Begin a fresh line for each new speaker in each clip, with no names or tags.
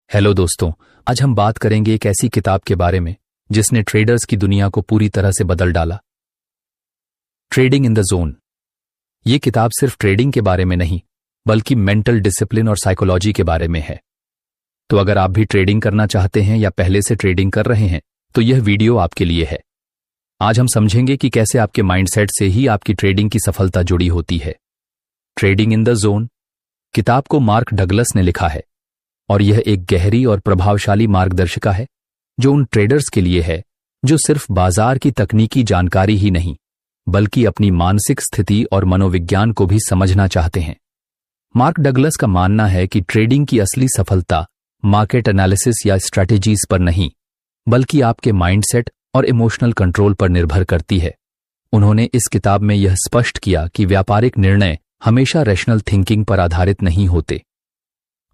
Hello दोस्तों, आज हम बात करेंगे एक ऐसी किताब के बारे में जिसने ट्रेडर्स की दुनिया को पूरी तरह से बदल डाला। Trading in the zone. ये किताब सिर्फ ट्रेडिंग के बारे में नहीं बल्कि मेंटल डिसिप्लिन और साइकोलॉजी के बारे में है। तो अगर आप भी ट्रेडिंग करना चाहते हैं या पहले से ट्रेडिंग कर रहे हैं तो यह वीडियो आपके लिए है। आज हम समझेंगे कि कैसे आपके माइंडसेट से ही आपकी ट्रेडिंग की सफलता जुड़ी होती है। ट्रेडिंग इन द जोन किताब को मार्क डगलस ने लिखा है और यह एक गहरी और प्रभावशाली मार्गदर्शिका है जो उन ट्रेडर्स के लिए है जो सिर्फ बाजार की तकनीकी जानकारी ही नहीं बल्कि अपनी मानसिक स्थिति और मनोविज्ञान को भी समझना चाहते हैं। मार्क डगलस का मानना है कि ट्रेडिंग की असली सफलता मार्केट एनालिसिस या स्ट्रैटेजीज पर नहीं बल्कि आपके माइंडसेट और इमोशनल कंट्रोल पर निर्भर करती है। उन्होंने इस किताब में यह स्पष्ट किया कि व्यापारिक निर्णय हमेशा रैशनल थिंकिंग पर आधारित नहीं होते।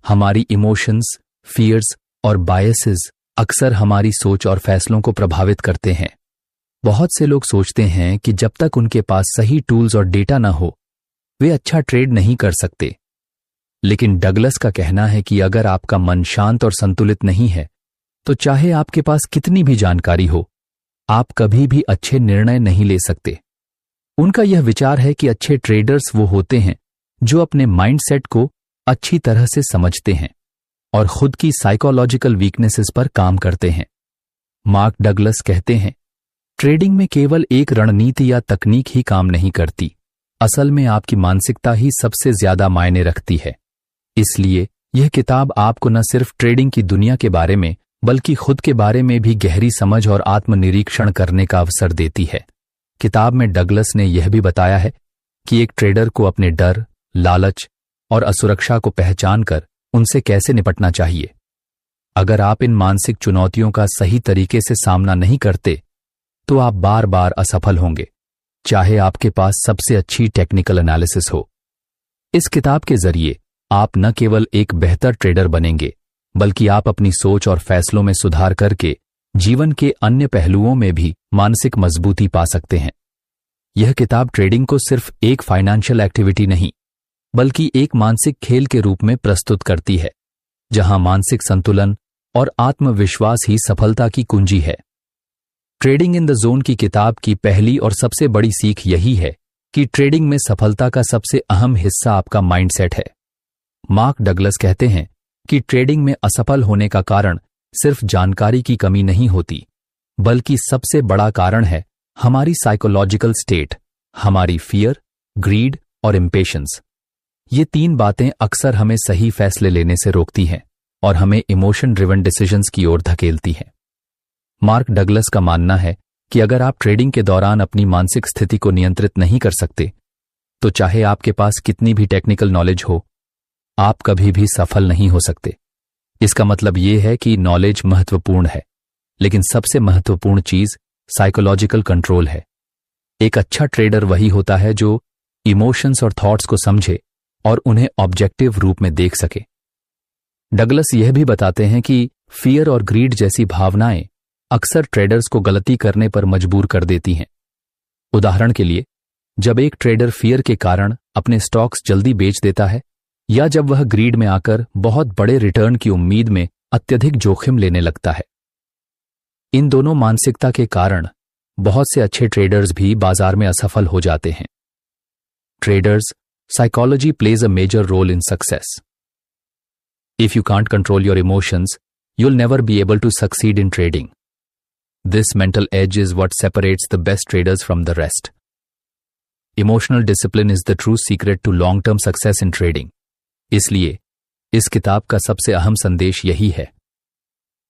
हमारी इमोशंस, फियर्स और बायसेस अक्सर हमारी सोच और फैसलों को प्रभावित करते हैं। बहुत से लोग सोचते हैं कि जब तक उनके पास सही टूल्स और डेटा न हो वे अच्छा ट्रेड नहीं कर सकते। लेकिन डगलस का कहना है कि अगर आपका मन शांत और संतुलित नहीं है तो चाहे आपके पास कितनी भी जानकारी हो आप कभी भी अच्छे निर्णय नहीं ले सकते। उनका यह विचार है कि अच्छे ट्रेडर्स वो होते हैं जो अपने माइंडसेट को अच्छी तरह से समझते हैं और खुद की साइकोलॉजिकल वीकनेसेस पर काम करते हैं। मार्क डगलस कहते हैं, ट्रेडिंग में केवल एक रणनीति या तकनीक ही काम नहीं करती, असल में आपकी मानसिकता ही सबसे ज्यादा मायने रखती है। इसलिए यह किताब आपको न सिर्फ ट्रेडिंग की दुनिया के बारे में बल्कि खुद के बारे में भी गहरी समझ और आत्मनिरीक्षण करने का अवसर देती है। किताब में डगलस ने यह भी बताया है कि एक ट्रेडर को अपने डर, लालच और असुरक्षा को पहचानकर उनसे कैसे निपटना चाहिए। अगर आप इन मानसिक चुनौतियों का सही तरीके से सामना नहीं करते तो आप बार बार असफल होंगे, चाहे आपके पास सबसे अच्छी टेक्निकल एनालिसिस हो। इस किताब के जरिए आप न केवल एक बेहतर ट्रेडर बनेंगे बल्कि आप अपनी सोच और फैसलों में सुधार करके जीवन के अन्य पहलुओं में भी मानसिक मजबूती पा सकते हैं। यह किताब ट्रेडिंग को सिर्फ एक फाइनेंशियल एक्टिविटी नहीं बल्कि एक मानसिक खेल के रूप में प्रस्तुत करती है जहां मानसिक संतुलन और आत्मविश्वास ही सफलता की कुंजी है। ट्रेडिंग इन द जोन की किताब की पहली और सबसे बड़ी सीख यही है कि ट्रेडिंग में सफलता का सबसे अहम हिस्सा आपका माइंडसेट है। मार्क डगलस कहते हैं कि ट्रेडिंग में असफल होने का कारण सिर्फ जानकारी की कमी नहीं होती बल्कि सबसे बड़ा कारण है हमारी साइकोलॉजिकल स्टेट, हमारी फियर, ग्रीड और इम्पेशंस। ये तीन बातें अक्सर हमें सही फैसले लेने से रोकती हैं और हमें इमोशन ड्रिवन डिसीजंस की ओर धकेलती हैं। मार्क डगलस का मानना है कि अगर आप ट्रेडिंग के दौरान अपनी मानसिक स्थिति को नियंत्रित नहीं कर सकते तो चाहे आपके पास कितनी भी टेक्निकल नॉलेज हो आप कभी भी सफल नहीं हो सकते। इसका मतलब यह है कि नॉलेज महत्वपूर्ण है लेकिन सबसे महत्वपूर्ण चीज साइकोलॉजिकल कंट्रोल है। एक अच्छा ट्रेडर वही होता है जो इमोशंस और थॉट्स को समझे और उन्हें ऑब्जेक्टिव रूप में देख सके। डगलस यह भी बताते हैं कि फियर और ग्रीड जैसी भावनाएं अक्सर ट्रेडर्स को गलती करने पर मजबूर कर देती हैं। उदाहरण के लिए, जब एक ट्रेडर फियर के कारण अपने स्टॉक्स जल्दी बेच देता है या जब वह ग्रीड में आकर बहुत बड़े रिटर्न की उम्मीद में अत्यधिक जोखिम लेने लगता है। इन दोनों मानसिकता के कारण बहुत से अच्छे ट्रेडर्स भी बाजार में असफल हो जाते हैं। Traders psychology plays a major role in success. If you can't control your emotions, you'll never be able to succeed in trading. This mental edge is what separates the best traders from the rest. Emotional discipline is the true secret to long-term success in trading. इसलिए इस किताब का सबसे अहम संदेश यही है,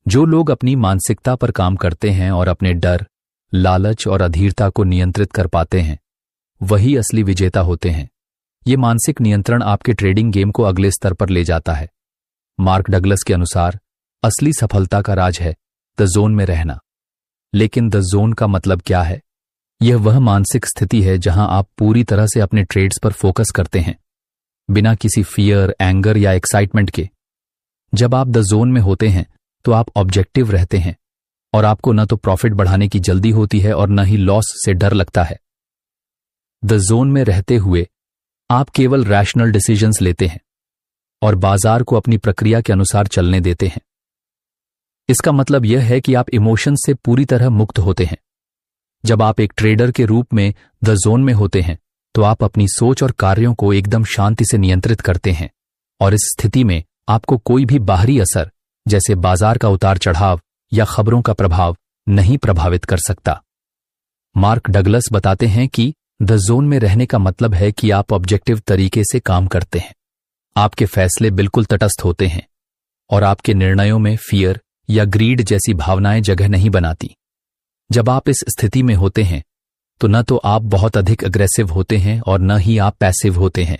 जो लोग अपनी मानसिकता पर काम करते हैं और अपने डर, लालच और अधीरता को नियंत्रित कर पाते हैं वही असली विजेता होते हैं। ये मानसिक नियंत्रण आपके ट्रेडिंग गेम को अगले स्तर पर ले जाता है। मार्क डगलस के अनुसार असली सफलता का राज है द जोन में रहना। लेकिन द जोन का मतलब क्या है? यह वह मानसिक स्थिति है जहां आप पूरी तरह से अपने ट्रेड्स पर फोकस करते हैं बिना किसी फियर, एंगर या एक्साइटमेंट के। जब आप द जोन में होते हैं तो आप ऑब्जेक्टिव रहते हैं और आपको न तो प्रॉफिट बढ़ाने की जल्दी होती है और न ही लॉस से डर लगता है। द जोन में रहते हुए आप केवल रैशनल डिसीजंस लेते हैं और बाजार को अपनी प्रक्रिया के अनुसार चलने देते हैं। इसका मतलब यह है कि आप इमोशन से पूरी तरह मुक्त होते हैं। जब आप एक ट्रेडर के रूप में द जोन में होते हैं तो आप अपनी सोच और कार्यों को एकदम शांति से नियंत्रित करते हैं, और इस स्थिति में आपको कोई भी बाहरी असर जैसे बाजार का उतार चढ़ाव या खबरों का प्रभाव नहीं प्रभावित कर सकता। मार्क डगलस बताते हैं कि द जोन में रहने का मतलब है कि आप ऑब्जेक्टिव तरीके से काम करते हैं, आपके फैसले बिल्कुल तटस्थ होते हैं और आपके निर्णयों में फियर या ग्रीड जैसी भावनाएं जगह नहीं बनाती। जब आप इस स्थिति में होते हैं तो न तो आप बहुत अधिक अग्रेसिव होते हैं और न ही आप पैसिव होते हैं।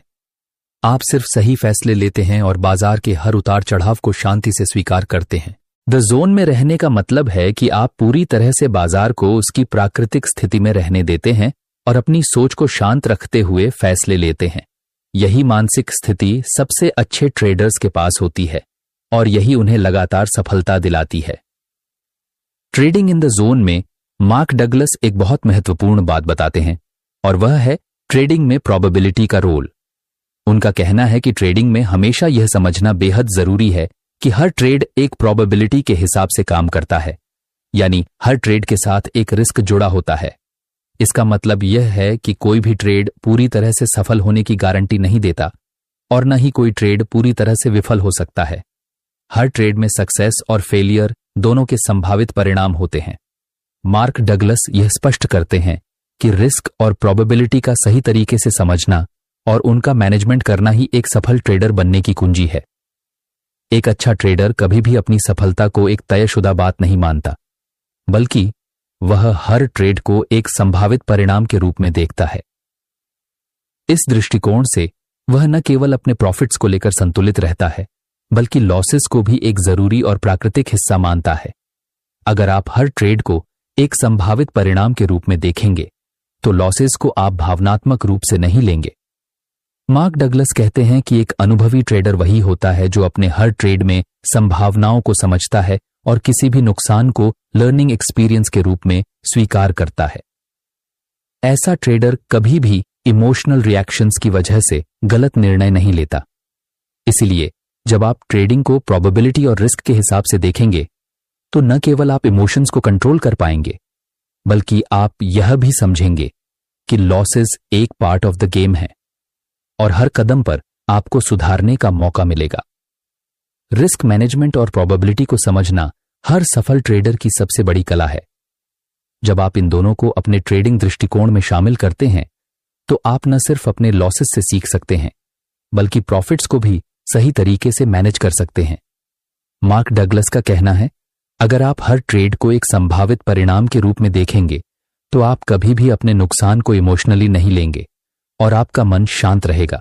आप सिर्फ सही फैसले लेते हैं और बाजार के हर उतार चढ़ाव को शांति से स्वीकार करते हैं। द जोन में रहने का मतलब है कि आप पूरी तरह से बाजार को उसकी प्राकृतिक स्थिति में रहने देते हैं और अपनी सोच को शांत रखते हुए फैसले लेते हैं। यही मानसिक स्थिति सबसे अच्छे ट्रेडर्स के पास होती है और यही उन्हें लगातार सफलता दिलाती है। ट्रेडिंग इन द जोन में मार्क डगलस एक बहुत महत्वपूर्ण बात बताते हैं और वह है ट्रेडिंग में प्रोबेबिलिटी का रोल। उनका कहना है कि ट्रेडिंग में हमेशा यह समझना बेहद जरूरी है कि हर ट्रेड एक प्रोबेबिलिटी के हिसाब से काम करता है, यानी हर ट्रेड के साथ एक रिस्क जुड़ा होता है। इसका मतलब यह है कि कोई भी ट्रेड पूरी तरह से सफल होने की गारंटी नहीं देता और न ही कोई ट्रेड पूरी तरह से विफल हो सकता है। हर ट्रेड में सक्सेस और फेलियर दोनों के संभावित परिणाम होते हैं। मार्क डगलस यह स्पष्ट करते हैं कि रिस्क और प्रोबेबिलिटी का सही तरीके से समझना और उनका मैनेजमेंट करना ही एक सफल ट्रेडर बनने की कुंजी है। एक अच्छा ट्रेडर कभी भी अपनी सफलता को एक तयशुदा बात नहीं मानता, बल्कि वह हर ट्रेड को एक संभावित परिणाम के रूप में देखता है। इस दृष्टिकोण से वह न केवल अपने प्रॉफिट्स को लेकर संतुलित रहता है, बल्कि लॉसेस को भी एक जरूरी और प्राकृतिक हिस्सा मानता है। अगर आप हर ट्रेड को एक संभावित परिणाम के रूप में देखेंगे तो लॉसेस को आप भावनात्मक रूप से नहीं लेंगे। मार्क डगलस कहते हैं कि एक अनुभवी ट्रेडर वही होता है जो अपने हर ट्रेड में संभावनाओं को समझता है और किसी भी नुकसान को लर्निंग एक्सपीरियंस के रूप में स्वीकार करता है। ऐसा ट्रेडर कभी भी इमोशनल रिएक्शंस की वजह से गलत निर्णय नहीं लेता। इसलिए जब आप ट्रेडिंग को प्रोबेबिलिटी और रिस्क के हिसाब से देखेंगे तो न केवल आप इमोशंस को कंट्रोल कर पाएंगे, बल्कि आप यह भी समझेंगे कि लॉसेस एक पार्ट ऑफ द गेम है और हर कदम पर आपको सुधारने का मौका मिलेगा। रिस्क मैनेजमेंट और प्रोबेबिलिटी को समझना हर सफल ट्रेडर की सबसे बड़ी कला है। जब आप इन दोनों को अपने ट्रेडिंग दृष्टिकोण में शामिल करते हैं तो आप न सिर्फ अपने लॉसेस से सीख सकते हैं, बल्कि प्रॉफिट्स को भी सही तरीके से मैनेज कर सकते हैं। मार्क डगलस का कहना है, अगर आप हर ट्रेड को एक संभावित परिणाम के रूप में देखेंगे तो आप कभी भी अपने नुकसान को इमोशनली नहीं लेंगे और आपका मन शांत रहेगा।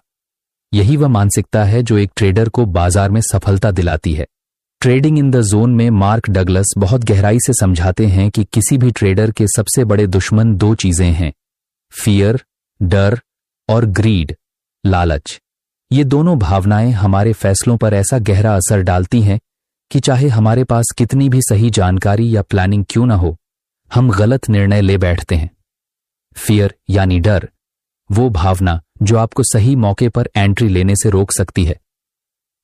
यही वह मानसिकता है जो एक ट्रेडर को बाजार में सफलता दिलाती है। ट्रेडिंग इन द जोन में मार्क डगलस बहुत गहराई से समझाते हैं कि किसी भी ट्रेडर के सबसे बड़े दुश्मन दो चीजें हैं, फियर, डर, और ग्रीड, लालच। ये दोनों भावनाएं हमारे फैसलों पर ऐसा गहरा असर डालती हैं कि चाहे हमारे पास कितनी भी सही जानकारी या प्लानिंग क्यों ना हो, हम गलत निर्णय ले बैठते हैं। फियर यानी डर, वो भावना जो आपको सही मौके पर एंट्री लेने से रोक सकती है।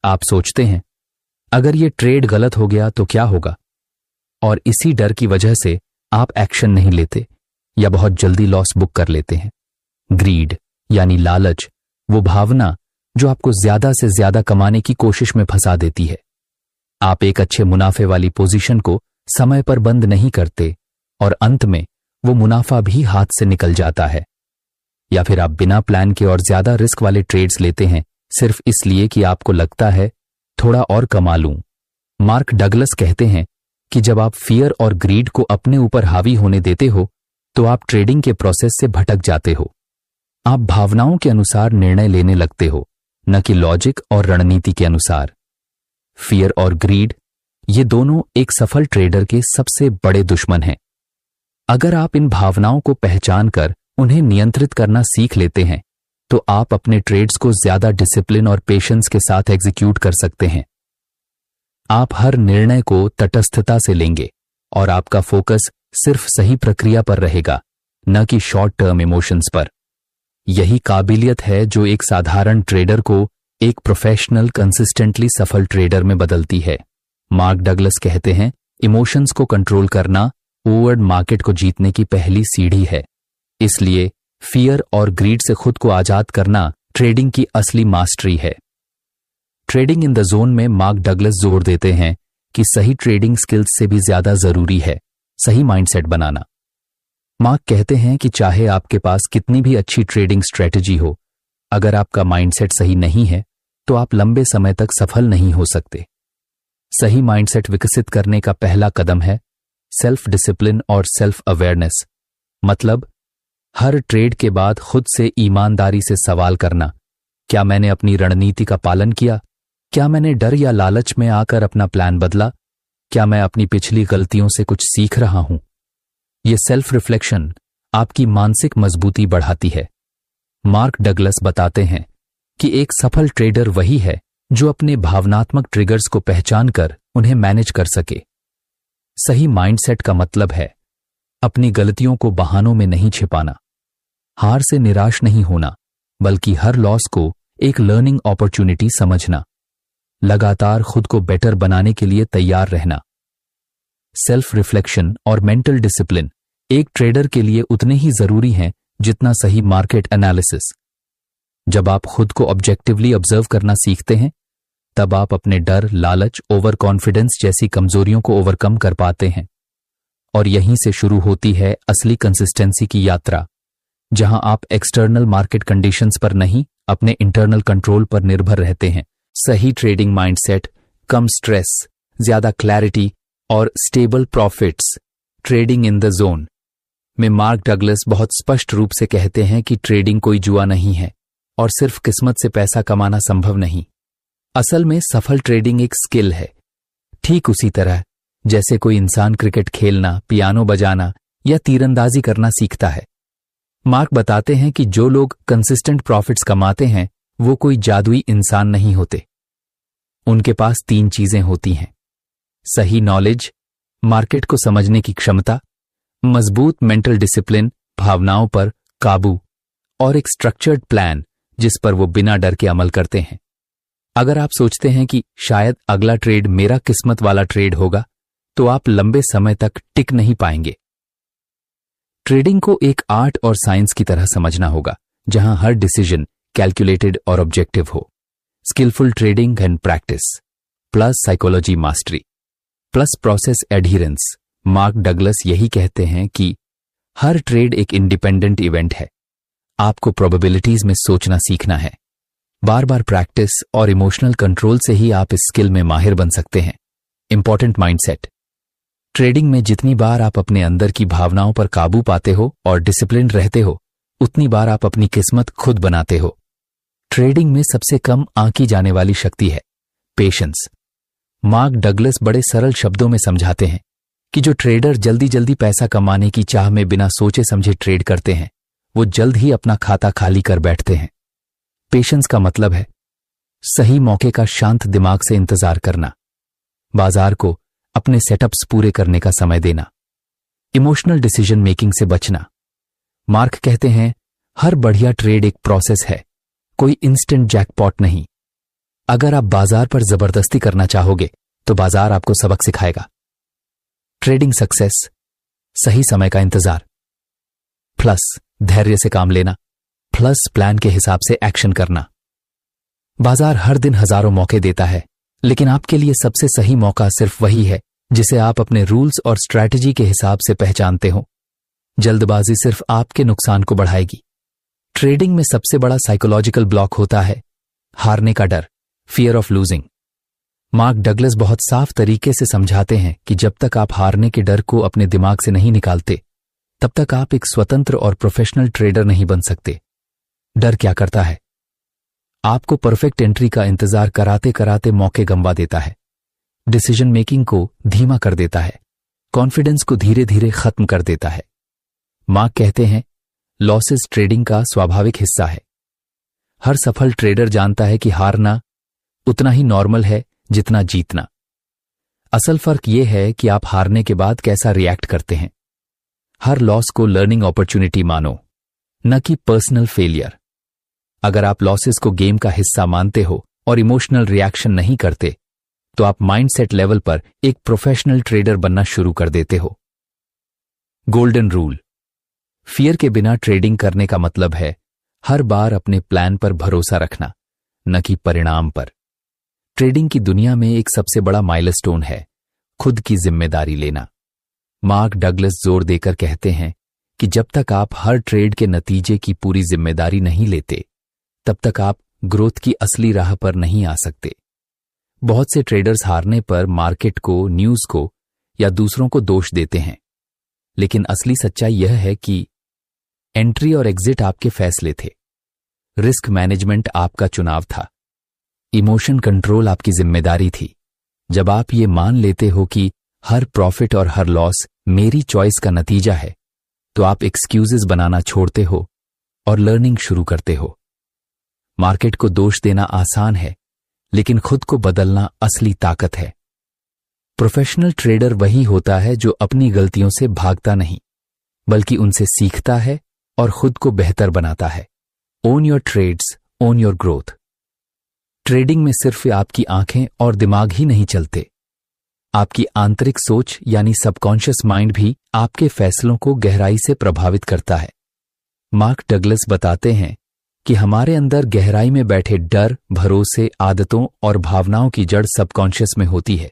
आप सोचते हैं, अगर ये ट्रेड गलत हो गया तो क्या होगा, और इसी डर की वजह से आप एक्शन नहीं लेते या बहुत जल्दी लॉस बुक कर लेते हैं। ग्रीड यानी लालच, वो भावना जो आपको ज्यादा से ज्यादा कमाने की कोशिश में फंसा देती है। आप एक अच्छे मुनाफे वाली पोजीशन को समय पर बंद नहीं करते और अंत में वो मुनाफा भी हाथ से निकल जाता है। या फिर आप बिना प्लान के और ज्यादा रिस्क वाले ट्रेड्स लेते हैं सिर्फ इसलिए कि आपको लगता है थोड़ा और कमा लूं। मार्क डगलस कहते हैं कि जब आप फियर और ग्रीड को अपने ऊपर हावी होने देते हो तो आप ट्रेडिंग के प्रोसेस से भटक जाते हो। आप भावनाओं के अनुसार निर्णय लेने लगते हो, न कि लॉजिक और रणनीति के अनुसार। फियर और ग्रीड, ये दोनों एक सफल ट्रेडर के सबसे बड़े दुश्मन हैं। अगर आप इन भावनाओं को पहचान कर उन्हें नियंत्रित करना सीख लेते हैं तो आप अपने ट्रेड्स को ज्यादा डिसिप्लिन और पेशेंस के साथ एग्जीक्यूट कर सकते हैं। आप हर निर्णय को तटस्थता से लेंगे और आपका फोकस सिर्फ सही प्रक्रिया पर रहेगा, न कि शॉर्ट टर्म इमोशंस पर। यही काबिलियत है जो एक साधारण ट्रेडर को एक प्रोफेशनल कंसिस्टेंटली सफल ट्रेडर में बदलती है। मार्क डगलस कहते हैं इमोशंस को कंट्रोल करना ओवर्ड मार्केट को जीतने की पहली सीढ़ी है। इसलिए फियर और ग्रीड से खुद को आजाद करना ट्रेडिंग की असली मास्टरी है। ट्रेडिंग इन द जोन में मार्क डगलस जोर देते हैं कि सही ट्रेडिंग स्किल्स से भी ज्यादा जरूरी है सही माइंडसेट बनाना। मार्क कहते हैं कि चाहे आपके पास कितनी भी अच्छी ट्रेडिंग स्ट्रेटजी हो, अगर आपका माइंडसेट सही नहीं है तो आप लंबे समय तक सफल नहीं हो सकते। सही माइंडसेट विकसित करने का पहला कदम है सेल्फ डिसिप्लिन और सेल्फ अवेयरनेस। मतलब हर ट्रेड के बाद खुद से ईमानदारी से सवाल करना, क्या मैंने अपनी रणनीति का पालन किया? क्या मैंने डर या लालच में आकर अपना प्लान बदला? क्या मैं अपनी पिछली गलतियों से कुछ सीख रहा हूं? यह सेल्फ रिफ्लेक्शन आपकी मानसिक मजबूती बढ़ाती है। मार्क डगलस बताते हैं कि एक सफल ट्रेडर वही है जो अपने भावनात्मक ट्रिगर्स को पहचान कर उन्हें मैनेज कर सके। सही माइंडसेट का मतलब है अपनी गलतियों को बहानों में नहीं छिपाना, हार से निराश नहीं होना, बल्कि हर लॉस को एक लर्निंग अपॉर्चुनिटी समझना, लगातार खुद को बेटर बनाने के लिए तैयार रहना। सेल्फ रिफ्लेक्शन और मेंटल डिसिप्लिन एक ट्रेडर के लिए उतने ही जरूरी हैं जितना सही मार्केट एनालिसिस। जब आप खुद को ऑब्जेक्टिवली ऑब्जर्व करना सीखते हैं, तब आप अपने डर, लालच, ओवर कॉन्फिडेंस जैसी कमजोरियों को ओवरकम कर पाते हैं। और यहीं से शुरू होती है असली कंसिस्टेंसी की यात्रा, जहां आप एक्सटर्नल मार्केट कंडीशंस पर नहीं, अपने इंटरनल कंट्रोल पर निर्भर रहते हैं। सही ट्रेडिंग माइंडसेट, कम स्ट्रेस, ज्यादा क्लैरिटी और stable profits. Trading in the zone में मार्क डगलस बहुत स्पष्ट रूप से कहते हैं कि ट्रेडिंग कोई जुआ नहीं है और सिर्फ किस्मत से पैसा कमाना संभव नहीं। असल में सफल ट्रेडिंग एक स्किल है, ठीक उसी तरह जैसे कोई इंसान क्रिकेट खेलना, पियानो बजाना या तीरंदाजी करना सीखता है। मार्क बताते हैं कि जो लोग कंसिस्टेंट प्रॉफिट्स कमाते हैं वो कोई जादुई इंसान नहीं होते। उनके पास 3 चीजें होती हैं: सही नॉलेज, मार्केट को समझने की क्षमता, मजबूत मेंटल डिसिप्लिन, भावनाओं पर काबू, और एक स्ट्रक्चर्ड प्लान जिस पर वो बिना डर के अमल करते हैं। अगर आप सोचते हैं कि शायद अगला ट्रेड मेरा किस्मत वाला ट्रेड होगा, तो आप लंबे समय तक टिक नहीं पाएंगे। ट्रेडिंग को एक आर्ट और साइंस की तरह समझना होगा, जहां हर डिसीजन कैलकुलेटेड और ऑब्जेक्टिव हो। Skillful trading and practice plus psychology mastery plus process adherence. Mark Douglas यही कहते हैं कि हर ट्रेड एक इंडिपेंडेंट इवेंट है। आपको प्रोबेबिलिटीज में सोचना सीखना है। बार बार प्रैक्टिस और इमोशनल कंट्रोल से ही आप इस स्किल में माहिर बन सकते हैं। Important mindset. ट्रेडिंग में जितनी बार आप अपने अंदर की भावनाओं पर काबू पाते हो और डिसिप्लिन रहते हो, उतनी बार आप अपनी किस्मत खुद बनाते हो। ट्रेडिंग में सबसे कम आंकी जाने वाली शक्ति है पेशेंस। मार्क डगलस बड़े सरल शब्दों में समझाते हैं कि जो ट्रेडर जल्दी जल्दी पैसा कमाने की चाह में बिना सोचे समझे ट्रेड करते हैं, वो जल्द ही अपना खाता खाली कर बैठते हैं। पेशेंस का मतलब है सही मौके का शांत दिमाग से इंतजार करना, बाजार को अपने सेटअप्स पूरे करने का समय देना, इमोशनल डिसीजन मेकिंग से बचना। मार्क कहते हैं हर बढ़िया ट्रेड एक प्रोसेस है, कोई इंस्टेंट जैकपॉट नहीं। अगर आप बाजार पर जबरदस्ती करना चाहोगे तो बाजार आपको सबक सिखाएगा। ट्रेडिंग सक्सेस, सही समय का इंतजार प्लस धैर्य से काम लेना प्लस प्लान के हिसाब से एक्शन करना। बाजार हर दिन हजारों मौके देता है, लेकिन आपके लिए सबसे सही मौका सिर्फ वही है जिसे आप अपने रूल्स और स्ट्रैटेजी के हिसाब से पहचानते हो। जल्दबाजी सिर्फ आपके नुकसान को बढ़ाएगी। ट्रेडिंग में सबसे बड़ा साइकोलॉजिकल ब्लॉक होता है हारने का डर, fear of losing. Mark Douglas बहुत साफ तरीके से समझाते हैं कि जब तक आप हारने के डर को अपने दिमाग से नहीं निकालते, तब तक आप एक स्वतंत्र और प्रोफेशनल ट्रेडर नहीं बन सकते। डर क्या करता है? आपको परफेक्ट एंट्री का इंतजार कराते कराते मौके गंवा देता है, डिसीजन मेकिंग को धीमा कर देता है, कॉन्फिडेंस को धीरे धीरे खत्म कर देता है। मार्क कहते हैं लॉसेस ट्रेडिंग का स्वाभाविक हिस्सा है। हर सफल ट्रेडर जानता है कि हारना उतना ही नॉर्मल है जितना जीतना। असल फर्क यह है कि आप हारने के बाद कैसा रिएक्ट करते हैं। हर लॉस को लर्निंग अपॉर्चुनिटी मानो, न कि पर्सनल फेलियर। अगर आप लॉसेस को गेम का हिस्सा मानते हो और इमोशनल रिएक्शन नहीं करते, तो आप माइंडसेट लेवल पर एक प्रोफेशनल ट्रेडर बनना शुरू कर देते हो। Golden rule. फियर के बिना ट्रेडिंग करने का मतलब है हर बार अपने प्लान पर भरोसा रखना, न कि परिणाम पर। ट्रेडिंग की दुनिया में एक सबसे बड़ा माइलस्टोन है खुद की जिम्मेदारी लेना। मार्क डगलस जोर देकर कहते हैं कि जब तक आप हर ट्रेड के नतीजे की पूरी जिम्मेदारी नहीं लेते, तब तक आप ग्रोथ की असली राह पर नहीं आ सकते। बहुत से ट्रेडर्स हारने पर मार्केट को, न्यूज को या दूसरों को दोष देते हैं, लेकिन असली सच्चाई यह है कि एंट्री और एग्जिट आपके फैसले थे, रिस्क मैनेजमेंट आपका चुनाव था, इमोशन कंट्रोल आपकी जिम्मेदारी थी। जब आप ये मान लेते हो कि हर प्रॉफिट और हर लॉस मेरी चॉइस का नतीजा है, तो आप एक्सक्यूजेस बनाना छोड़ते हो और लर्निंग शुरू करते हो। मार्केट को दोष देना आसान है, लेकिन खुद को बदलना असली ताकत है। प्रोफेशनल ट्रेडर वही होता है जो अपनी गलतियों से भागता नहीं, बल्कि उनसे सीखता है और खुद को बेहतर बनाता है। Own your trades, own your growth. Trading में सिर्फ आपकी आंखें और दिमाग ही नहीं चलते, आपकी आंतरिक सोच यानी सबकॉन्शियस माइंड भी आपके फैसलों को गहराई से प्रभावित करता है। मार्क डगलस बताते हैं कि हमारे अंदर गहराई में बैठे डर, भरोसे, आदतों और भावनाओं की जड़ सबकॉन्शियस में होती है।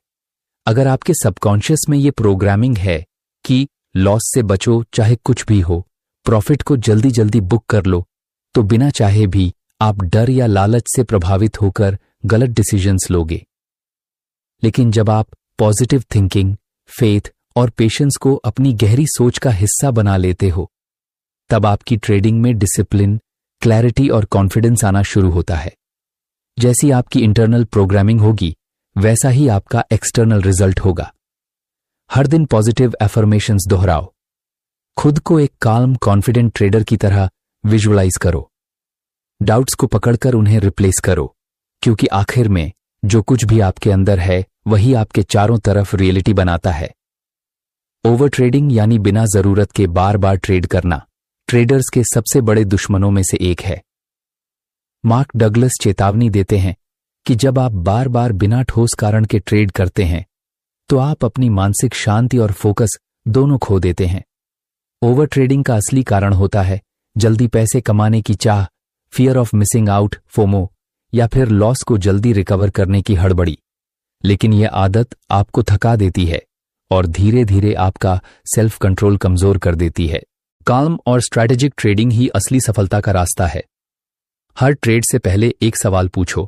अगर आपके सबकॉन्शियस में ये प्रोग्रामिंग है कि लॉस से बचो चाहे कुछ भी हो, प्रॉफिट को जल्दी जल्दी बुक कर लो, तो बिना चाहे भी आप डर या लालच से प्रभावित होकर गलत डिसीजंस लोगे। लेकिन जब आप पॉजिटिव थिंकिंग, फेथ और पेशेंस को अपनी गहरी सोच का हिस्सा बना लेते हो, तब आपकी ट्रेडिंग में डिसिप्लिन, क्लैरिटी और कॉन्फिडेंस आना शुरू होता है। जैसी आपकी इंटरनल प्रोग्रामिंग होगी, वैसा ही आपका एक्सटर्नल रिजल्ट होगा। हर दिन पॉजिटिव एफर्मेशंस दोहराओ। खुद को एक काल्म, कॉन्फिडेंट ट्रेडर की तरह विजुअलाइज करो। डाउट्स को पकड़कर उन्हें रिप्लेस करो, क्योंकि आखिर में जो कुछ भी आपके अंदर है वही आपके चारों तरफ रियलिटी बनाता है। ओवर ट्रेडिंग यानी बिना जरूरत के बार बार ट्रेड करना ट्रेडर्स के सबसे बड़े दुश्मनों में से एक है। मार्क डगलस चेतावनी देते हैं कि जब आप बार बार बिना ठोस कारण के ट्रेड करते हैं, तो आप अपनी मानसिक शांति और फोकस दोनों खो देते हैं। ओवर ट्रेडिंग का असली कारण होता है जल्दी पैसे कमाने की चाह, fear of missing out, FOMO, या फिर लॉस को जल्दी रिकवर करने की हड़बड़ी। लेकिन यह आदत आपको थका देती है और धीरे धीरे आपका सेल्फ कंट्रोल कमजोर कर देती है। काल्म और स्ट्रैटेजिक ट्रेडिंग ही असली सफलता का रास्ता है। हर ट्रेड से पहले एक सवाल पूछो,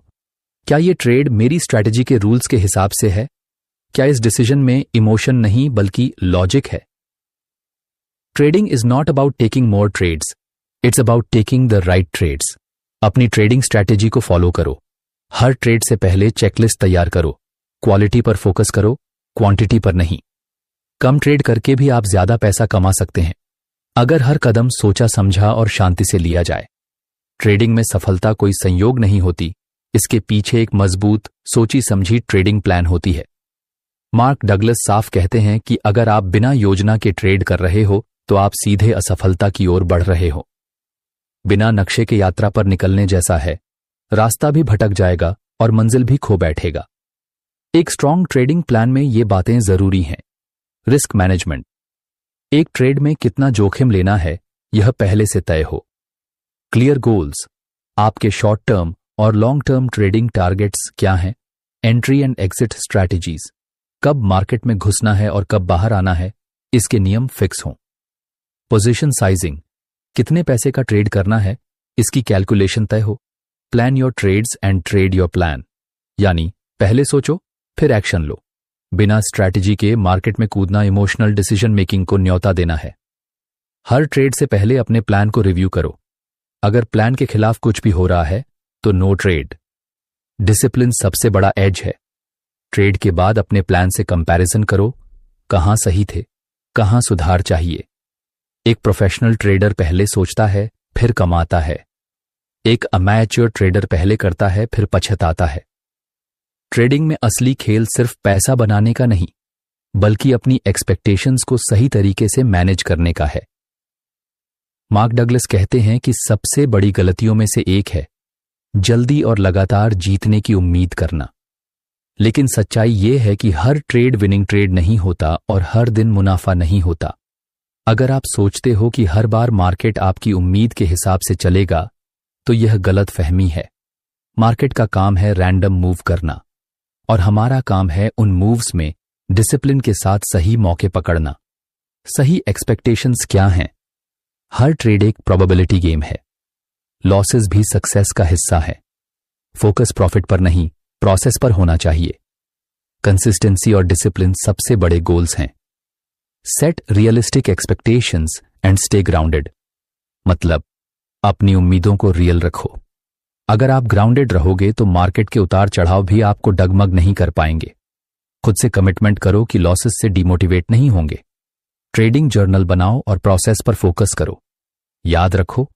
क्या यह ट्रेड मेरी स्ट्रैटेजी के रूल्स के हिसाब से है? क्या इस डिसीजन में इमोशन नहीं बल्कि लॉजिक है? Trading is not about taking more trades, it's about taking the right trades. अपनी ट्रेडिंग स्ट्रैटेजी को फॉलो करो। हर ट्रेड से पहले चेकलिस्ट तैयार करो। क्वालिटी पर फोकस करो, क्वांटिटी पर नहीं। कम ट्रेड करके भी आप ज्यादा पैसा कमा सकते हैं, अगर हर कदम सोचा समझा और शांति से लिया जाए। ट्रेडिंग में सफलता कोई संयोग नहीं होती, इसके पीछे एक मजबूत, सोची समझी ट्रेडिंग प्लान होती है। मार्क डगलस साफ कहते हैं कि अगर आप बिना योजना के ट्रेड कर रहे हो, तो आप सीधे असफलता की ओर बढ़ रहे हो। बिना नक्शे के यात्रा पर निकलने जैसा है, रास्ता भी भटक जाएगा और मंजिल भी खो बैठेगा। एक स्ट्रॉन्ग ट्रेडिंग प्लान में ये बातें जरूरी हैं। Risk management. एक ट्रेड में कितना जोखिम लेना है, यह पहले से तय हो। Clear goals. आपके शॉर्ट टर्म और लॉन्ग टर्म ट्रेडिंग टारगेट्स क्या हैं? Entry and exit strategies. कब मार्केट में घुसना है और कब बाहर आना है, इसके नियम फिक्स हों। Position sizing. कितने पैसे का ट्रेड करना है, इसकी कैलकुलेशन तय हो। Plan your trades and trade your plan, यानी पहले सोचो फिर एक्शन लो। बिना स्ट्रैटेजी के मार्केट में कूदना इमोशनल डिसीजन मेकिंग को न्योता देना है। हर ट्रेड से पहले अपने प्लान को रिव्यू करो। अगर प्लान के खिलाफ कुछ भी हो रहा है तो नो ट्रेड। डिसिप्लिन सबसे बड़ा एज है। ट्रेड के बाद अपने प्लान से कंपैरिजन करो, कहां सही थे, कहां सुधार चाहिए। एक प्रोफेशनल ट्रेडर पहले सोचता है फिर कमाता है। एक अमैच्योर ट्रेडर पहले करता है फिर पछताता है। ट्रेडिंग में असली खेल सिर्फ पैसा बनाने का नहीं, बल्कि अपनी एक्सपेक्टेशंस को सही तरीके से मैनेज करने का है। मार्क डगलस कहते हैं कि सबसे बड़ी गलतियों में से एक है जल्दी और लगातार जीतने की उम्मीद करना। लेकिन सच्चाई ये है कि हर ट्रेड विनिंग ट्रेड नहीं होता और हर दिन मुनाफा नहीं होता। अगर आप सोचते हो कि हर बार मार्केट आपकी उम्मीद के हिसाब से चलेगा तो यह गलत फहमी है। मार्केट का काम है रैंडम मूव करना और हमारा काम है उन मूव्स में डिसिप्लिन के साथ सही मौके पकड़ना। सही एक्सपेक्टेशंस क्या हैं? हर ट्रेड एक प्रोबेबिलिटी गेम है। लॉसेस भी सक्सेस का हिस्सा है। फोकस प्रॉफिट पर नहीं, प्रोसेस पर होना चाहिए। कंसिस्टेंसी और डिसिप्लिन सबसे बड़े गोल्स हैं। Set realistic expectations and stay grounded. मतलब अपनी उम्मीदों को रियल रखो। अगर आप ग्राउंडेड रहोगे तो मार्केट के उतार चढ़ाव भी आपको डगमग नहीं कर पाएंगे। खुद से कमिटमेंट करो कि लॉसेस से डिमोटिवेट नहीं होंगे। ट्रेडिंग जर्नल बनाओ और प्रोसेस पर फोकस करो। याद रखो,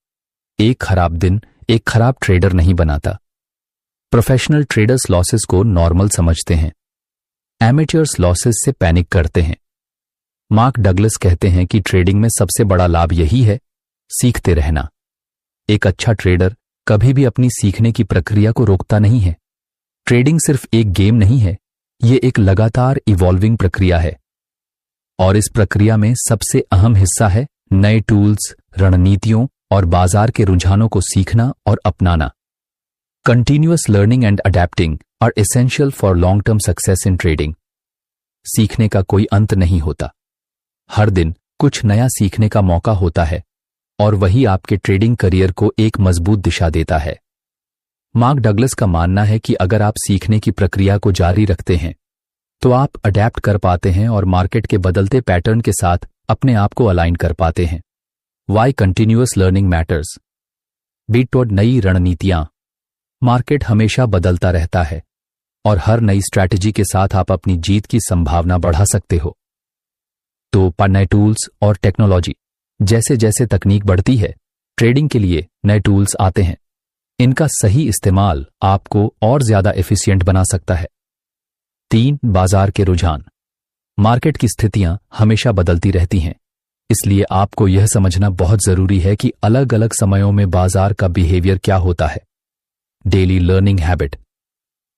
एक खराब दिन एक खराब ट्रेडर नहीं बनाता। प्रोफेशनल ट्रेडर्स लॉसेस को नॉर्मल समझते हैं। एमेच्योर्स लॉसेस से पैनिक करते हैं। मार्क डगलस कहते हैं कि ट्रेडिंग में सबसे बड़ा लाभ यही है, सीखते रहना। एक अच्छा ट्रेडर कभी भी अपनी सीखने की प्रक्रिया को रोकता नहीं है। ट्रेडिंग सिर्फ एक गेम नहीं है, ये एक लगातार इवॉल्विंग प्रक्रिया है और इस प्रक्रिया में सबसे अहम हिस्सा है नए टूल्स, रणनीतियों और बाजार के रुझानों को सीखना और अपनाना। Continuous learning and adapting are essential for long term success in trading. सीखने का कोई अंत नहीं होता। हर दिन कुछ नया सीखने का मौका होता है और वही आपके ट्रेडिंग करियर को एक मजबूत दिशा देता है। मार्क डगलस का मानना है कि अगर आप सीखने की प्रक्रिया को जारी रखते हैं तो आप अडैप्ट कर पाते हैं और मार्केट के बदलते पैटर्न के साथ अपने आप को अलाइन कर पाते हैं। Why continuous learning matters. Beat toward नई रणनीतियां। मार्केट हमेशा बदलता रहता है और हर नई स्ट्रैटेजी के साथ आप अपनी जीत की संभावना बढ़ा सकते हो। तो नए टूल्स और टेक्नोलॉजी। जैसे जैसे तकनीक बढ़ती है, ट्रेडिंग के लिए नए टूल्स आते हैं। इनका सही इस्तेमाल आपको और ज्यादा एफिशिएंट बना सकता है। 3. बाजार के रुझान। मार्केट की स्थितियां हमेशा बदलती रहती हैं, इसलिए आपको यह समझना बहुत जरूरी है कि अलग अलग समयों में बाजार का बिहेवियर क्या होता है। Daily learning habit.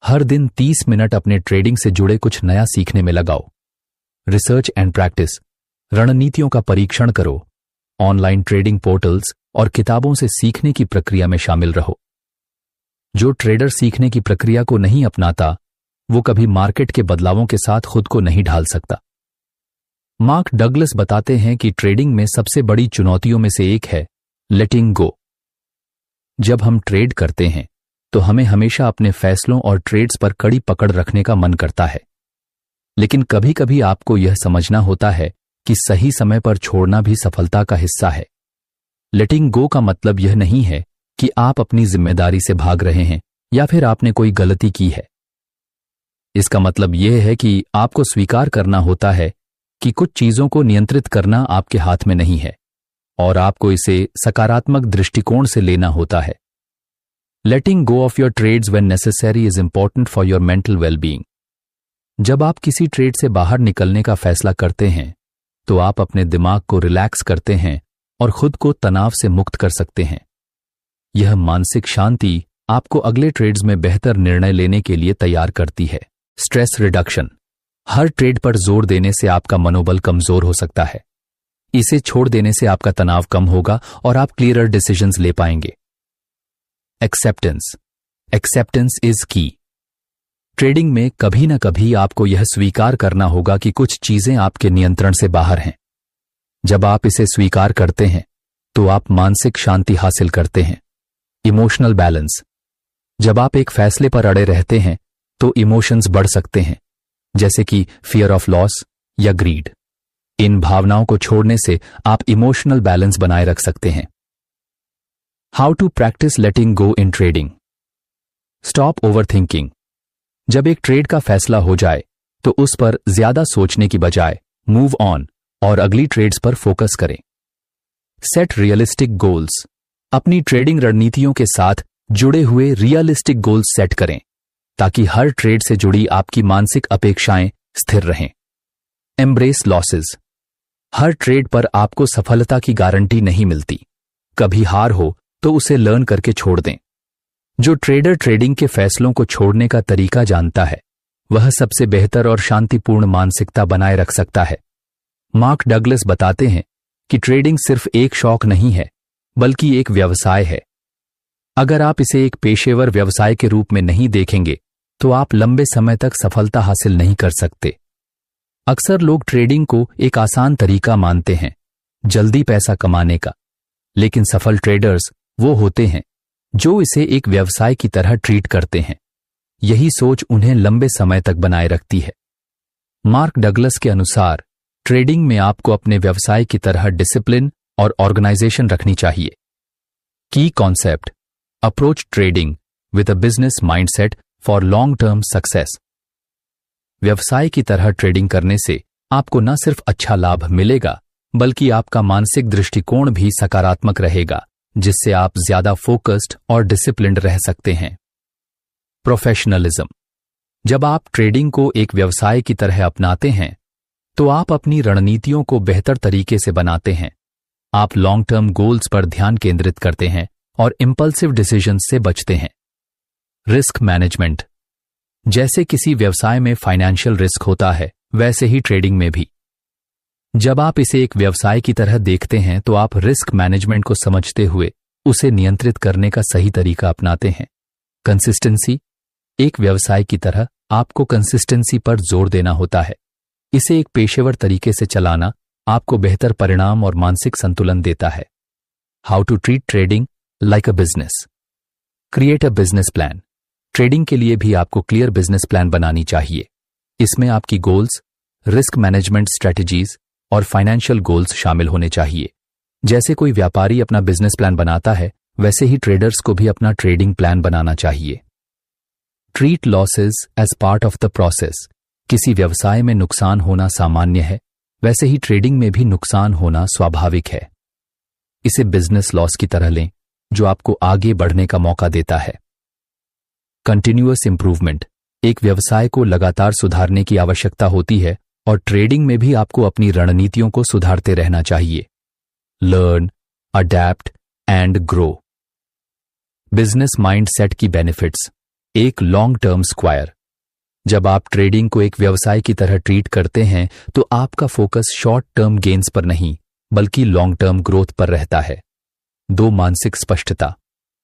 हर दिन 30 मिनट अपने ट्रेडिंग से जुड़े कुछ नया सीखने में लगाओ। Research and practice. रणनीतियों का परीक्षण करो। ऑनलाइन ट्रेडिंग पोर्टल्स और किताबों से सीखने की प्रक्रिया में शामिल रहो। जो ट्रेडर सीखने की प्रक्रिया को नहीं अपनाता वो कभी मार्केट के बदलावों के साथ खुद को नहीं ढाल सकता। मार्क डगलस बताते हैं कि ट्रेडिंग में सबसे बड़ी चुनौतियों में से एक है लेटिंग गो। जब हम ट्रेड करते हैं तो हमें हमेशा अपने फैसलों और ट्रेड्स पर कड़ी पकड़ रखने का मन करता है, लेकिन कभी कभी आपको यह समझना होता है कि सही समय पर छोड़ना भी सफलता का हिस्सा है। लेटिंग गो का मतलब यह नहीं है कि आप अपनी जिम्मेदारी से भाग रहे हैं या फिर आपने कोई गलती की है। इसका मतलब यह है कि आपको स्वीकार करना होता है कि कुछ चीजों को नियंत्रित करना आपके हाथ में नहीं है और आपको इसे सकारात्मक दृष्टिकोण से लेना होता है। Letting go of your trades when necessary is important for your mental wellbeing. जब आप किसी ट्रेड से बाहर निकलने का फैसला करते हैं तो आप अपने दिमाग को रिलैक्स करते हैं और खुद को तनाव से मुक्त कर सकते हैं। यह मानसिक शांति आपको अगले ट्रेड्स में बेहतर निर्णय लेने के लिए तैयार करती है। Stress reduction. हर ट्रेड पर जोर देने से आपका मनोबल कमजोर हो सकता है। इसे छोड़ देने से आपका तनाव कम होगा और आप क्लियरर डिसीजंस ले पाएंगे। एक्सेप्टेंस। एक्सेप्टेंस इज की। ट्रेडिंग में कभी ना कभी आपको यह स्वीकार करना होगा कि कुछ चीजें आपके नियंत्रण से बाहर हैं। जब आप इसे स्वीकार करते हैं तो आप मानसिक शांति हासिल करते हैं। Emotional balance. जब आप एक फैसले पर अड़े रहते हैं तो इमोशंस बढ़ सकते हैं, जैसे कि फियर ऑफ लॉस या ग्रीड। इन भावनाओं को छोड़ने से आप इमोशनल बैलेंस बनाए रख सकते हैं। How to practice letting go in trading. Stop overthinking. जब एक ट्रेड का फैसला हो जाए तो उस पर ज्यादा सोचने की बजाय मूव ऑन और अगली ट्रेड्स पर फोकस करें। Set realistic goals. अपनी ट्रेडिंग रणनीतियों के साथ जुड़े हुए रियलिस्टिक गोल्स सेट करें ताकि हर ट्रेड से जुड़ी आपकी मानसिक अपेक्षाएं स्थिर रहें। Embrace losses. हर ट्रेड पर आपको सफलता की गारंटी नहीं मिलती। कभी हार हो तो उसे लर्न करके छोड़ दें। जो ट्रेडर ट्रेडिंग के फैसलों को छोड़ने का तरीका जानता है वह सबसे बेहतर और शांतिपूर्ण मानसिकता बनाए रख सकता है। मार्क डगलस बताते हैं कि ट्रेडिंग सिर्फ एक शौक नहीं है, बल्कि एक व्यवसाय है। अगर आप इसे एक पेशेवर व्यवसाय के रूप में नहीं देखेंगे तो आप लंबे समय तक सफलता हासिल नहीं कर सकते। अक्सर लोग ट्रेडिंग को एक आसान तरीका मानते हैं, जल्दी पैसा कमाने का, लेकिन सफल ट्रेडर्स वो होते हैं जो इसे एक व्यवसाय की तरह ट्रीट करते हैं। यही सोच उन्हें लंबे समय तक बनाए रखती है। मार्क डगलस के अनुसार ट्रेडिंग में आपको अपने व्यवसाय की तरह डिसिप्लिन और ऑर्गेनाइजेशन रखनी चाहिए। Key concept: approach trading with a business mindset for long term success. व्यवसाय की तरह ट्रेडिंग करने से आपको न सिर्फ अच्छा लाभ मिलेगा, बल्कि आपका मानसिक दृष्टिकोण भी सकारात्मक रहेगा, जिससे आप ज्यादा फोकस्ड और डिसिप्लिन्ड रह सकते हैं। प्रोफेशनलिज्म: जब आप ट्रेडिंग को एक व्यवसाय की तरह अपनाते हैं तो आप अपनी रणनीतियों को बेहतर तरीके से बनाते हैं। आप लॉन्ग टर्म गोल्स पर ध्यान केंद्रित करते हैं और इंपल्सिव डिसीजंस से बचते हैं। रिस्क मैनेजमेंट: जैसे किसी व्यवसाय में फाइनेंशियल रिस्क होता है, वैसे ही ट्रेडिंग में भी। जब आप इसे एक व्यवसाय की तरह देखते हैं तो आप रिस्क मैनेजमेंट को समझते हुए उसे नियंत्रित करने का सही तरीका अपनाते हैं। कंसिस्टेंसी: एक व्यवसाय की तरह आपको कंसिस्टेंसी पर जोर देना होता है। इसे एक पेशेवर तरीके से चलाना आपको बेहतर परिणाम और मानसिक संतुलन देता है। How to treat trading like a business. Create a business plan: trading के लिए भी आपको क्लियर बिजनेस प्लान बनानी चाहिए। इसमें आपकी गोल्स, रिस्क मैनेजमेंट स्ट्रेटजीज और फाइनेंशियल गोल्स शामिल होने चाहिए। जैसे कोई व्यापारी अपना बिजनेस प्लान बनाता है, वैसे ही ट्रेडर्स को भी अपना ट्रेडिंग प्लान बनाना चाहिए। Treat losses as part of the process: किसी व्यवसाय में नुकसान होना सामान्य है, वैसे ही ट्रेडिंग में भी नुकसान होना स्वाभाविक है। इसे बिजनेस लॉस की तरह लें, जो आपको आगे बढ़ने का मौका देता है। कंटिन्यूअस इंप्रूवमेंट: एक व्यवसाय को लगातार सुधारने की आवश्यकता होती है और ट्रेडिंग में भी आपको अपनी रणनीतियों को सुधारते रहना चाहिए। Learn, adapt and grow. Business mindset key benefits: एक लॉन्ग टर्म स्क्वायर: जब आप ट्रेडिंग को एक व्यवसाय की तरह ट्रीट करते हैं तो आपका फोकस शॉर्ट टर्म गेन्स पर नहीं, बल्कि लॉन्ग टर्म ग्रोथ पर रहता है। दो मानसिक स्पष्टता: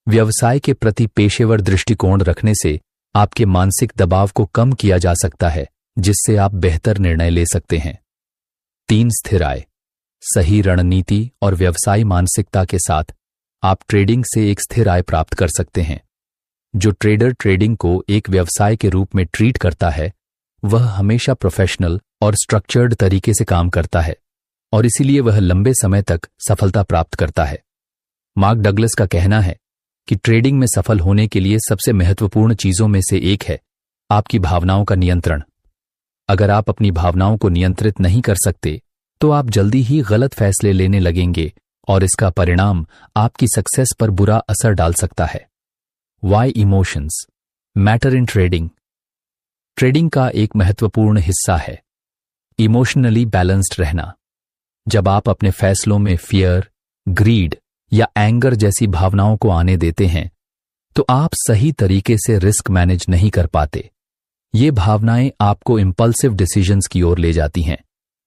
व्यवसाय के प्रति पेशेवर दृष्टिकोण रखने से आपके मानसिक दबाव को कम किया जा सकता है, जिससे आप बेहतर निर्णय ले सकते हैं। 3 स्थिर आय: सही रणनीति और व्यवसाय मानसिकता के साथ आप ट्रेडिंग से एक स्थिर आय प्राप्त कर सकते हैं। जो ट्रेडर ट्रेडिंग को एक व्यवसाय के रूप में ट्रीट करता है, वह हमेशा प्रोफेशनल और स्ट्रक्चर्ड तरीके से काम करता है और इसीलिए वह लंबे समय तक सफलता प्राप्त करता है। मार्क डगलस का कहना है कि ट्रेडिंग में सफल होने के लिए सबसे महत्वपूर्ण चीजों में से एक है आपकी भावनाओं का नियंत्रण। अगर आप अपनी भावनाओं को नियंत्रित नहीं कर सकते तो आप जल्दी ही गलत फैसले लेने लगेंगे और इसका परिणाम आपकी सक्सेस पर बुरा असर डाल सकता है। Why emotions matter in trading: trading का एक महत्वपूर्ण हिस्सा है इमोशनली बैलेंस्ड रहना। जब आप अपने फैसलों में फियर, ग्रीड या एंगर जैसी भावनाओं को आने देते हैं तो आप सही तरीके से रिस्क मैनेज नहीं कर पाते। ये भावनाएं आपको इंपल्सिव डिसीजंस की ओर ले जाती हैं,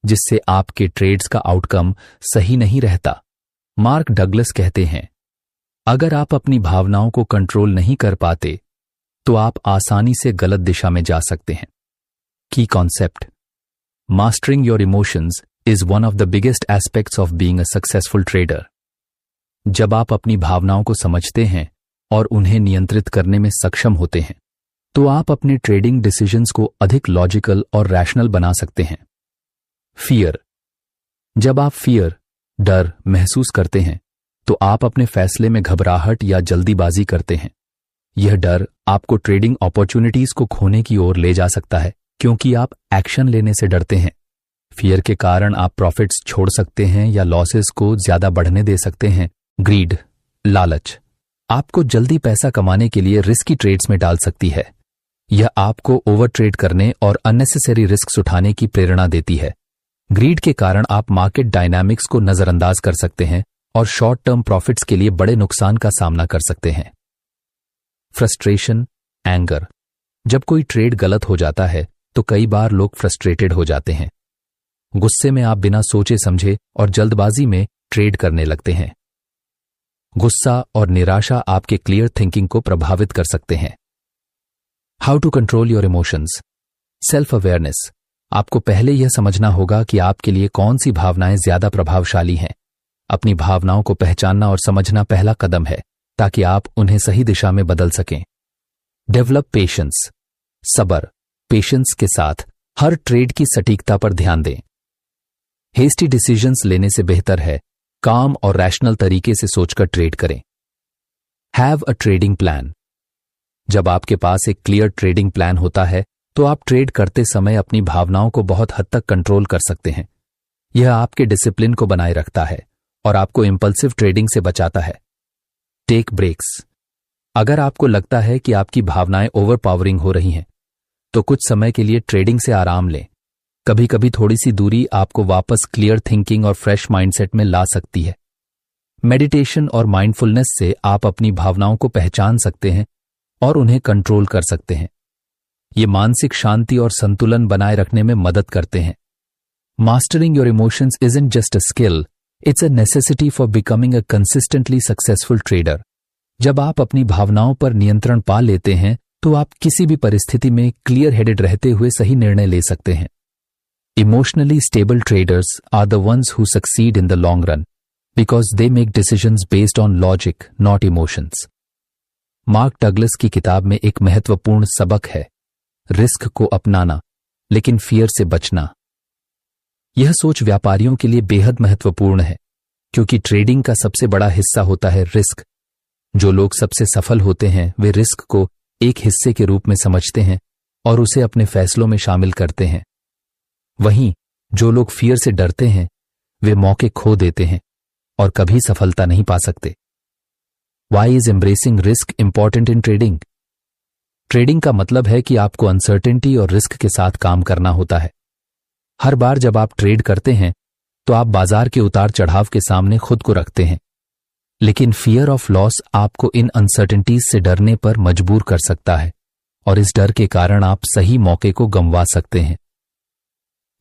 जिससे आपके ट्रेड्स का आउटकम सही नहीं रहता। मार्क डगलस कहते हैं, अगर आप अपनी भावनाओं को कंट्रोल नहीं कर पाते तो आप आसानी से गलत दिशा में जा सकते हैं। की concept: mastering your emotions is one of the biggest aspects of being a successful trader. जब आप अपनी भावनाओं को समझते हैं और उन्हें नियंत्रित करने में सक्षम होते हैं तो आप अपने ट्रेडिंग डिसीजंस को अधिक लॉजिकल और रैशनल बना सकते हैं। फियर: जब आप फियर, डर महसूस करते हैं तो आप अपने फैसले में घबराहट या जल्दीबाजी करते हैं। यह डर आपको ट्रेडिंग अपॉर्चुनिटीज को खोने की ओर ले जा सकता है, क्योंकि आप एक्शन लेने से डरते हैं। फियर के कारण आप प्रॉफिट्स छोड़ सकते हैं या लॉसेस को ज्यादा बढ़ने दे सकते हैं। ग्रीड, लालच, आपको जल्दी पैसा कमाने के लिए रिस्की ट्रेड्स में डाल सकती है। यह आपको ओवर ट्रेड करने और अननेसेसरी रिस्क उठाने की प्रेरणा देती है। ग्रीड के कारण आप मार्केट डायनामिक्स को नजरअंदाज कर सकते हैं और शॉर्ट टर्म प्रॉफिट्स के लिए बड़े नुकसान का सामना कर सकते हैं। फ्रस्ट्रेशन, एंगर, जब कोई ट्रेड गलत हो जाता है तो कई बार लोग फ्रस्ट्रेटेड हो जाते हैं। गुस्से में आप बिना सोचे समझे और जल्दबाजी में ट्रेड करने लगते हैं। गुस्सा और निराशा आपके क्लियर थिंकिंग को प्रभावित कर सकते हैं। How to control your emotions. Self awareness. आपको पहले यह समझना होगा कि आपके लिए कौन सी भावनाएं ज्यादा प्रभावशाली हैं। अपनी भावनाओं को पहचानना और समझना पहला कदम है ताकि आप उन्हें सही दिशा में बदल सकें। Develop patience. सब्र, पेशेंस के साथ हर ट्रेड की सटीकता पर ध्यान दें। हेस्टी डिसीजंस लेने से बेहतर है काम और रैशनल तरीके से सोचकर ट्रेड करें। Have a trading plan. जब आपके पास एक क्लियर ट्रेडिंग प्लान होता है तो आप ट्रेड करते समय अपनी भावनाओं को बहुत हद तक कंट्रोल कर सकते हैं। यह आपके डिसिप्लिन को बनाए रखता है और आपको इंपल्सिव ट्रेडिंग से बचाता है। Take breaks. अगर आपको लगता है कि आपकी भावनाएं ओवरपावरिंग हो रही हैं, तो कुछ समय के लिए ट्रेडिंग से आराम लें। कभी कभी थोड़ी सी दूरी आपको वापस क्लियर थिंकिंग और फ्रेश माइंडसेट में ला सकती है। मेडिटेशन और माइंडफुलनेस से आप अपनी भावनाओं को पहचान सकते हैं और उन्हें कंट्रोल कर सकते हैं। ये मानसिक शांति और संतुलन बनाए रखने में मदद करते हैं। Mastering your emotions isn't just a skill, it's a necessity for becoming a consistently successful trader. जब आप अपनी भावनाओं पर नियंत्रण पा लेते हैं तो आप किसी भी परिस्थिति में क्लियर हेडेड रहते हुए सही निर्णय ले सकते हैं। Emotionally stable traders are the ones who succeed in the long run because they make decisions based on logic not emotions. Mark Douglas की किताब में एक महत्वपूर्ण सबक है, रिस्क को अपनाना लेकिन फियर से बचना। यह सोच व्यापारियों के लिए बेहद महत्वपूर्ण है क्योंकि ट्रेडिंग का सबसे बड़ा हिस्सा होता है रिस्क। जो लोग सबसे सफल होते हैं वे रिस्क को एक हिस्से के रूप में समझते हैं और उसे अपने फैसलों में शामिल करते हैं। वहीं जो लोग फियर से डरते हैं वे मौके खो देते हैं और कभी सफलता नहीं पा सकते। Why is embracing risk important in trading. Trading का मतलब है कि आपको अनसर्टेनिटी और रिस्क के साथ काम करना होता है। हर बार जब आप ट्रेड करते हैं तो आप बाजार के उतार चढ़ाव के सामने खुद को रखते हैं, लेकिन फियर ऑफ लॉस आपको इन अनसर्टेनिटीज से डरने पर मजबूर कर सकता है और इस डर के कारण आप सही मौके को गंवा सकते हैं।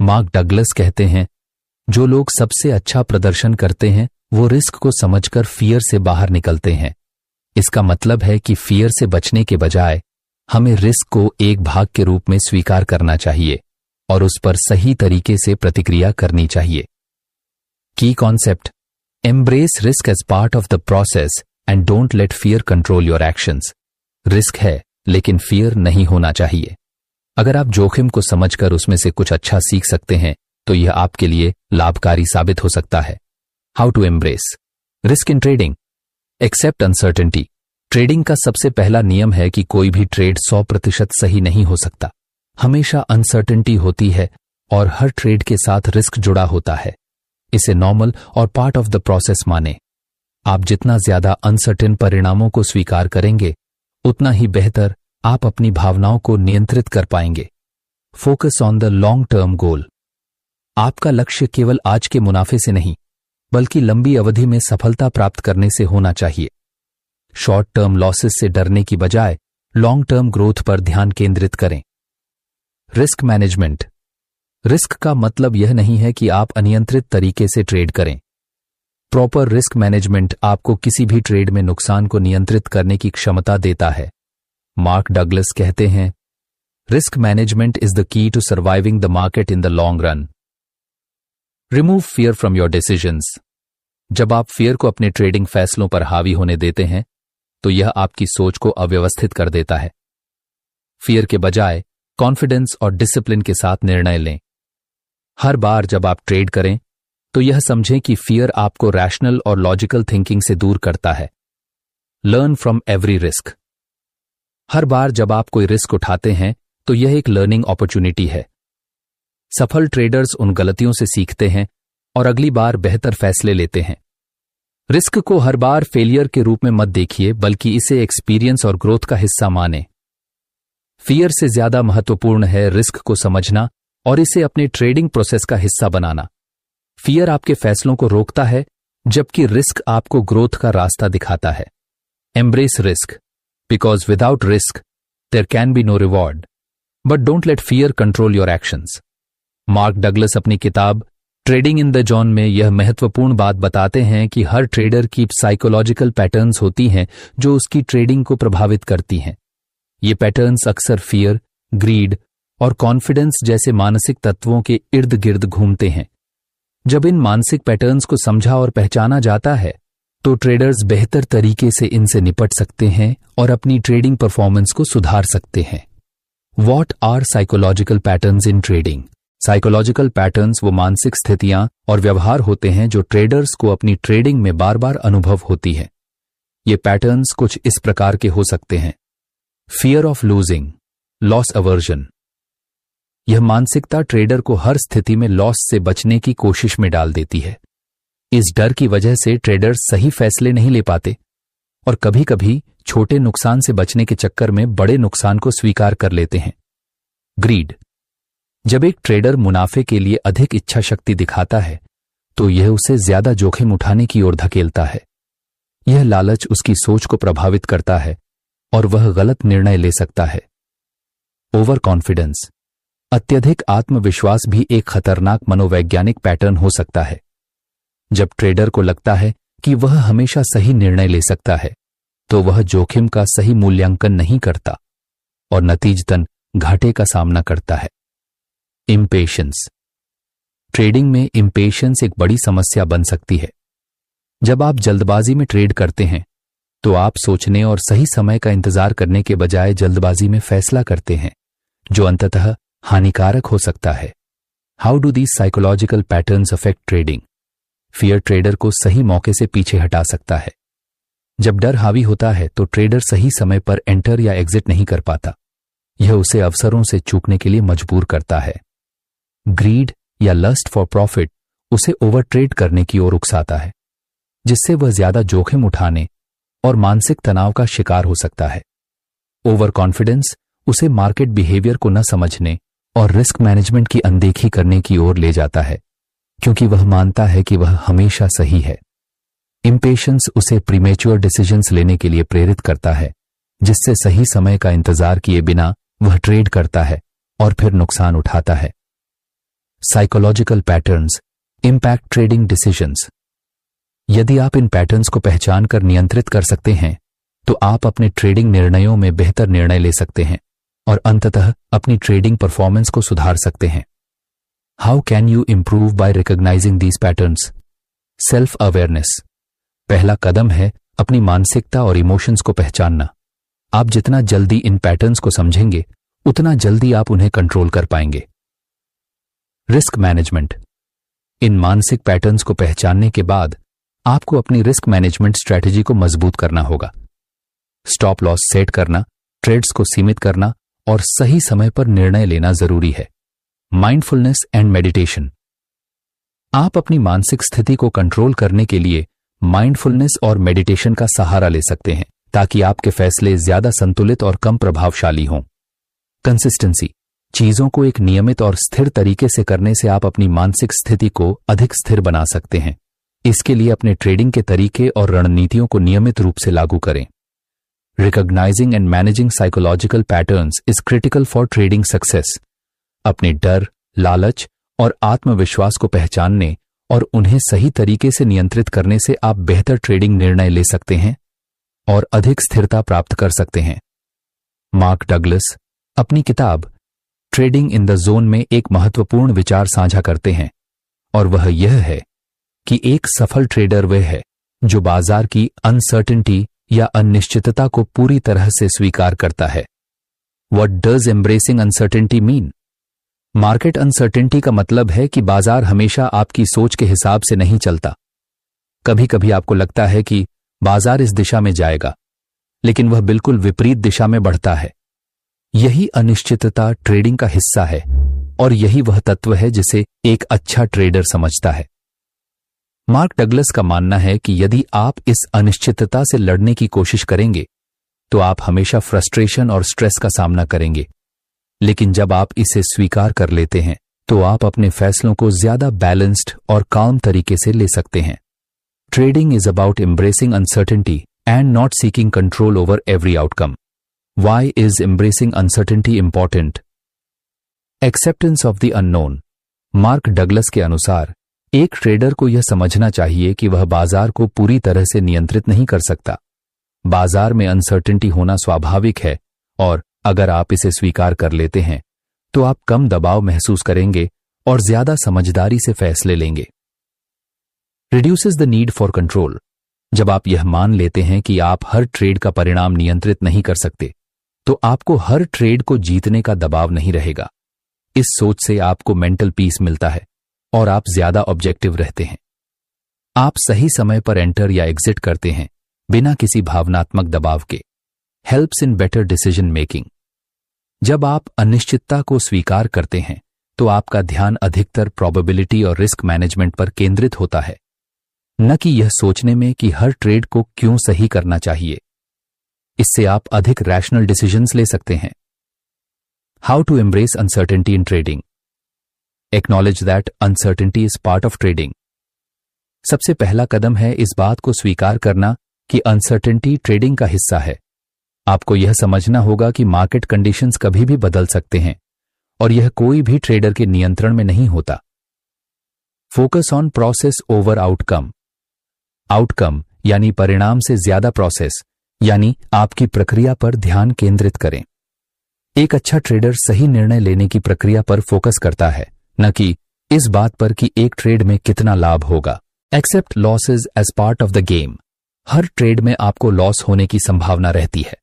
मार्क डगलस कहते हैं, जो लोग सबसे अच्छा प्रदर्शन करते हैं वो रिस्क को समझकर फियर से बाहर निकलते हैं। इसका मतलब है कि फियर से बचने के बजाय हमें रिस्क को एक भाग के रूप में स्वीकार करना चाहिए और उस पर सही तरीके से प्रतिक्रिया करनी चाहिए। Key concept, embrace risk as part of the process and don't let fear control your actions. Risk है लेकिन फियर नहीं होना चाहिए। अगर आप जोखिम को समझकर उसमें से कुछ अच्छा सीख सकते हैं तो यह आपके लिए लाभकारी साबित हो सकता है। How to embrace risk in trading. Accept uncertainty. Trading का सबसे पहला नियम है कि कोई भी ट्रेड 100% सही नहीं हो सकता। हमेशा अनसर्टेनिटी होती है और हर ट्रेड के साथ रिस्क जुड़ा होता है। इसे नॉर्मल और पार्ट ऑफ द प्रोसेस माने। आप जितना ज्यादा अनसर्टेन परिणामों को स्वीकार करेंगे उतना ही बेहतर आप अपनी भावनाओं को नियंत्रित कर पाएंगे। Focus on the long term goal. आपका लक्ष्य केवल आज के मुनाफे से नहीं बल्कि लंबी अवधि में सफलता प्राप्त करने से होना चाहिए। शॉर्ट टर्म लॉसेस से डरने की बजाय लॉन्ग टर्म ग्रोथ पर ध्यान केंद्रित करें। Risk management. रिस्क का मतलब यह नहीं है कि आप अनियंत्रित तरीके से ट्रेड करें। प्रॉपर रिस्क मैनेजमेंट आपको किसी भी ट्रेड में नुकसान को नियंत्रित करने की क्षमता देता है। मार्क डगलस कहते हैं, risk management is the key to surviving the market in the long run. Remove fear from your decisions. जब आप फियर को अपने ट्रेडिंग फैसलों पर हावी होने देते हैं तो यह आपकी सोच को अव्यवस्थित कर देता है। फियर के बजाय कॉन्फिडेंस और डिसिप्लिन के साथ निर्णय लें। हर बार जब आप ट्रेड करें तो यह समझें कि फियर आपको रैशनल और लॉजिकल थिंकिंग से दूर करता है। Learn from every risk. हर बार जब आप कोई रिस्क उठाते हैं तो यह एक लर्निंग अपॉर्चुनिटी है। सफल ट्रेडर्स उन गलतियों से सीखते हैं और अगली बार बेहतर फैसले लेते हैं। रिस्क को हर बार फेलियर के रूप में मत देखिए बल्कि इसे एक्सपीरियंस और ग्रोथ का हिस्सा माने। फियर से ज्यादा महत्वपूर्ण है रिस्क को समझना और इसे अपने ट्रेडिंग प्रोसेस का हिस्सा बनाना। फियर आपके फैसलों को रोकता है जबकि रिस्क आपको ग्रोथ का रास्ता दिखाता है। Embrace risk because without risk there can be no reward, but don't let fear control your actions. Mark Douglas अपनी किताब ट्रेडिंग इन द जोन में यह महत्वपूर्ण बात बताते हैं कि हर ट्रेडर की साइकोलॉजिकल पैटर्न्स होती हैं जो उसकी ट्रेडिंग को प्रभावित करती हैं। ये पैटर्न्स अक्सर फियर, ग्रीड और कॉन्फिडेंस जैसे मानसिक तत्वों के इर्द गिर्द घूमते हैं। जब इन मानसिक पैटर्न्स को समझा और पहचाना जाता है तो ट्रेडर्स बेहतर तरीके से इनसे निपट सकते हैं और अपनी ट्रेडिंग परफॉर्मेंस को सुधार सकते हैं। What are psychological patterns in trading? Psychological patterns वो मानसिक स्थितियां और व्यवहार होते हैं जो ट्रेडर्स को अपनी ट्रेडिंग में बार बार अनुभव होती है। ये पैटर्न्स कुछ इस प्रकार के हो सकते हैं। Fear of losing, loss aversion. यह मानसिकता ट्रेडर को हर स्थिति में लॉस से बचने की कोशिश में डाल देती है। इस डर की वजह से ट्रेडर्स सही फैसले नहीं ले पाते और कभी कभी छोटे नुकसान से बचने के चक्कर में बड़े नुकसान को स्वीकार कर लेते हैं। ग्रीड। जब एक ट्रेडर मुनाफे के लिए अधिक इच्छा शक्ति दिखाता है तो यह उसे ज्यादा जोखिम उठाने की ओर धकेलता है। यह लालच उसकी सोच को प्रभावित करता है और वह गलत निर्णय ले सकता है। Over confidence. अत्यधिक आत्मविश्वास भी एक खतरनाक मनोवैज्ञानिक पैटर्न हो सकता है। जब ट्रेडर को लगता है कि वह हमेशा सही निर्णय ले सकता है तो वह जोखिम का सही मूल्यांकन नहीं करता और नतीजतन घाटे का सामना करता है। इम्पेशंस। ट्रेडिंग में इम्पेशंस एक बड़ी समस्या बन सकती है। जब आप जल्दबाजी में ट्रेड करते हैं तो आप सोचने और सही समय का इंतजार करने के बजाय जल्दबाजी में फैसला करते हैं जो अंततः हानिकारक हो सकता है। How do these psychological patterns affect trading? Fear trader को सही मौके से पीछे हटा सकता है। जब डर हावी होता है तो ट्रेडर सही समय पर एंटर या एग्जिट नहीं कर पाता। यह उसे अवसरों से चूकने के लिए मजबूर करता है। ग्रीड या लस्ट फॉर प्रॉफिट उसे ओवर ट्रेड करने की ओर उकसाता है, जिससे वह ज्यादा जोखिम उठाने और मानसिक तनाव का शिकार हो सकता है। ओवर कॉन्फिडेंस उसे मार्केट बिहेवियर को न समझने और रिस्क मैनेजमेंट की अनदेखी करने की ओर ले जाता है, क्योंकि वह मानता है कि वह हमेशा सही है। इम्पेशंस उसे प्रीमेच्योर डिसीजंस लेने के लिए प्रेरित करता है, जिससे सही समय का इंतजार किए बिना वह ट्रेड करता है और फिर नुकसान उठाता है। Psychological patterns impact trading decisions. यदि आप इन पैटर्न्स को पहचान कर नियंत्रित कर सकते हैं तो आप अपने ट्रेडिंग निर्णयों में बेहतर निर्णय ले सकते हैं और अंततः अपनी ट्रेडिंग परफॉर्मेंस को सुधार सकते हैं। How can you improve by recognising these patterns? Self awareness. पहला कदम है अपनी मानसिकता और इमोशंस को पहचानना। आप जितना जल्दी इन पैटर्न्स को समझेंगे उतना जल्दी आप उन्हें कंट्रोल कर पाएंगे। Risk management. इन मानसिक पैटर्न्स को पहचानने के बाद आपको अपनी रिस्क मैनेजमेंट स्ट्रैटेजी को मजबूत करना होगा। स्टॉप लॉस सेट करना, ट्रेड्स को सीमित करना और सही समय पर निर्णय लेना जरूरी है। Mindfulness and meditation. आप अपनी मानसिक स्थिति को कंट्रोल करने के लिए माइंडफुलनेस और मेडिटेशन का सहारा ले सकते हैं ताकि आपके फैसले ज्यादा संतुलित और कम प्रभावशाली हों। कंसिस्टेंसी। चीजों को एक नियमित और स्थिर तरीके से करने से आप अपनी मानसिक स्थिति को अधिक स्थिर बना सकते हैं। इसके लिए अपने ट्रेडिंग के तरीके और रणनीतियों को नियमित रूप से लागू करें। Recognising and managing psychological patterns is critical for trading success. अपने डर, लालच और आत्मविश्वास को पहचानने और उन्हें सही तरीके से नियंत्रित करने से आप बेहतर ट्रेडिंग निर्णय ले सकते हैं और अधिक स्थिरता प्राप्त कर सकते हैं। मार्क डगलस अपनी किताब ट्रेडिंग इन द जोन में एक महत्वपूर्ण विचार साझा करते हैं और वह यह है कि एक सफल ट्रेडर वह है जो बाजार की अनसर्टेनिटी या अनिश्चितता को पूरी तरह से स्वीकार करता है। What does embracing uncertainty mean? Market uncertainty का मतलब है कि बाजार हमेशा आपकी सोच के हिसाब से नहीं चलता। कभी कभी आपको लगता है कि बाजार इस दिशा में जाएगा, लेकिन वह बिल्कुल विपरीत दिशा में बढ़ता है। यही अनिश्चितता ट्रेडिंग का हिस्सा है और यही वह तत्व है जिसे एक अच्छा ट्रेडर समझता है। मार्क डगलस का मानना है कि यदि आप इस अनिश्चितता से लड़ने की कोशिश करेंगे तो आप हमेशा फ्रस्ट्रेशन और स्ट्रेस का सामना करेंगे, लेकिन जब आप इसे स्वीकार कर लेते हैं तो आप अपने फैसलों को ज्यादा बैलेंस्ड और काम तरीके से ले सकते हैं। Trading is about embracing uncertainty and not seeking control over every outcome. Why is embracing uncertainty important? Acceptance of the unknown. Mark Douglas के अनुसार एक ट्रेडर को यह समझना चाहिए कि वह बाजार को पूरी तरह से नियंत्रित नहीं कर सकता। बाजार में अनसर्टेनिटी होना स्वाभाविक है और अगर आप इसे स्वीकार कर लेते हैं तो आप कम दबाव महसूस करेंगे और ज्यादा समझदारी से फैसले लेंगे। Reduces the need for control. जब आप यह मान लेते हैं कि आप हर ट्रेड का परिणाम नियंत्रित नहीं कर सकते तो आपको हर ट्रेड को जीतने का दबाव नहीं रहेगा। इस सोच से आपको मेंटल पीस मिलता है और आप ज्यादा ऑब्जेक्टिव रहते हैं। आप सही समय पर एंटर या एग्जिट करते हैं बिना किसी भावनात्मक दबाव के। Helps in better decision making. जब आप अनिश्चितता को स्वीकार करते हैं तो आपका ध्यान अधिकतर प्रोबेबिलिटी और रिस्क मैनेजमेंट पर केंद्रित होता है, न कि यह सोचने में कि हर ट्रेड को क्यों सही करना चाहिए। इससे आप अधिक रैशनल डिसीजंस ले सकते हैं। How to embrace uncertainty in trading. Acknowledge that uncertainty is part of trading. सबसे पहला कदम है इस बात को स्वीकार करना कि अनसर्टेनिटी ट्रेडिंग का हिस्सा है। आपको यह समझना होगा कि मार्केट कंडीशंस कभी भी बदल सकते हैं और यह कोई भी ट्रेडर के नियंत्रण में नहीं होता। Focus on process over outcome. Outcome यानी परिणाम से ज्यादा प्रोसेस यानी आपकी प्रक्रिया पर ध्यान केंद्रित करें। एक अच्छा ट्रेडर सही निर्णय लेने की प्रक्रिया पर फोकस करता है, न कि इस बात पर कि एक ट्रेड में कितना लाभ होगा। Accept losses as part of the game. हर ट्रेड में आपको लॉस होने की संभावना रहती है।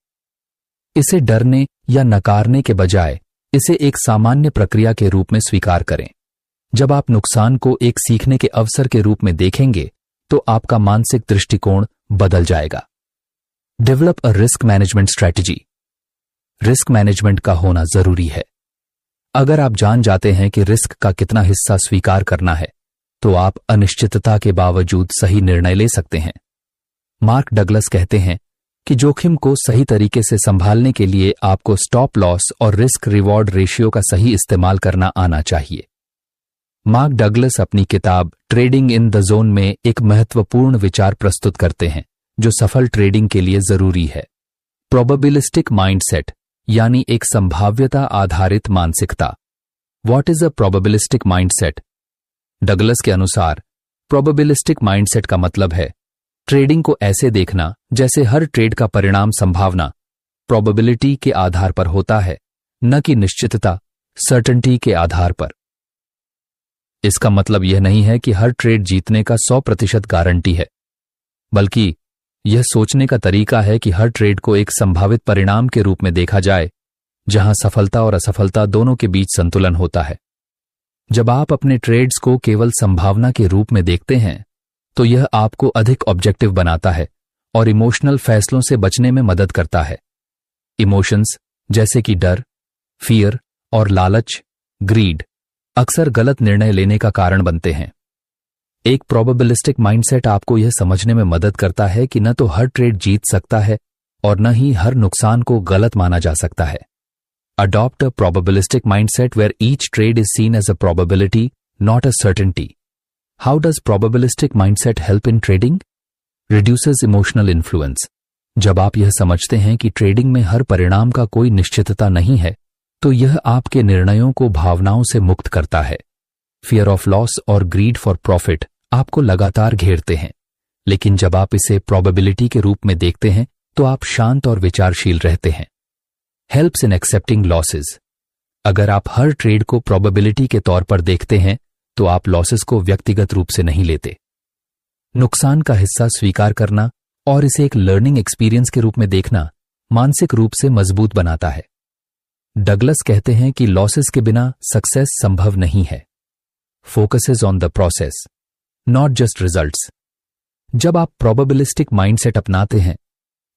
इसे डरने या नकारने के बजाय इसे एक सामान्य प्रक्रिया के रूप में स्वीकार करें। जब आप नुकसान को एक सीखने के अवसर के रूप में देखेंगे तो आपका मानसिक दृष्टिकोण बदल जाएगा। Develop a risk management strategy. Risk management का होना जरूरी है। अगर आप जान जाते हैं कि रिस्क का कितना हिस्सा स्वीकार करना है तो आप अनिश्चितता के बावजूद सही निर्णय ले सकते हैं। मार्क डगलस कहते हैं कि जोखिम को सही तरीके से संभालने के लिए आपको स्टॉप लॉस और रिस्क रिवॉर्ड रेशियो का सही इस्तेमाल करना आना चाहिए। मार्क डगलस अपनी किताब ट्रेडिंग इन द जोन में एक महत्वपूर्ण विचार प्रस्तुत करते हैं जो सफल ट्रेडिंग के लिए जरूरी है। प्रोबेबिलिस्टिक माइंडसेट यानी एक संभाव्यता आधारित मानसिकता। What is a probabilistic mindset? Douglas के अनुसार प्रोबेबिलिस्टिक माइंडसेट का मतलब है ट्रेडिंग को ऐसे देखना जैसे हर ट्रेड का परिणाम संभावना प्रोबेबिलिटी के आधार पर होता है, न कि निश्चितता सर्टेनिटी के आधार पर। इसका मतलब यह नहीं है कि हर ट्रेड जीतने का 100% गारंटी है, बल्कि यह सोचने का तरीका है कि हर ट्रेड को एक संभावित परिणाम के रूप में देखा जाए जहां सफलता और असफलता दोनों के बीच संतुलन होता है। जब आप अपने ट्रेड्स को केवल संभावना के रूप में देखते हैं तो यह आपको अधिक ऑब्जेक्टिव बनाता है और इमोशनल फैसलों से बचने में मदद करता है। इमोशंस जैसे कि डर, फियर और लालच, ग्रीड अक्सर गलत निर्णय लेने का कारण बनते हैं। एक प्रोबेबिलिस्टिक माइंडसेट आपको यह समझने में मदद करता है कि न तो हर ट्रेड जीत सकता है और न ही हर नुकसान को गलत माना जा सकता है। Adopt a probabilistic mindset where each trade is seen as a probability, not a certainty. How does probabilistic mindset help in trading? Reduces emotional influence. जब आप यह समझते हैं कि ट्रेडिंग में हर परिणाम का कोई निश्चितता नहीं है तो यह आपके निर्णयों को भावनाओं से मुक्त करता है। फियर ऑफ लॉस और ग्रीड फॉर प्रॉफिट आपको लगातार घेरते हैं, लेकिन जब आप इसे प्रोबेबिलिटी के रूप में देखते हैं तो आप शांत और विचारशील रहते हैं। Helps in accepting losses. अगर आप हर ट्रेड को प्रोबेबिलिटी के तौर पर देखते हैं तो आप लॉसेस को व्यक्तिगत रूप से नहीं लेते। नुकसान का हिस्सा स्वीकार करना और इसे एक लर्निंग एक्सपीरियंस के रूप में देखना मानसिक रूप से मजबूत बनाता है। डगलस कहते हैं कि लॉसेस के बिना सक्सेस संभव नहीं है। Focuses on the process, not just results. जब आप प्रोबेबिलिस्टिक माइंडसेट अपनाते हैं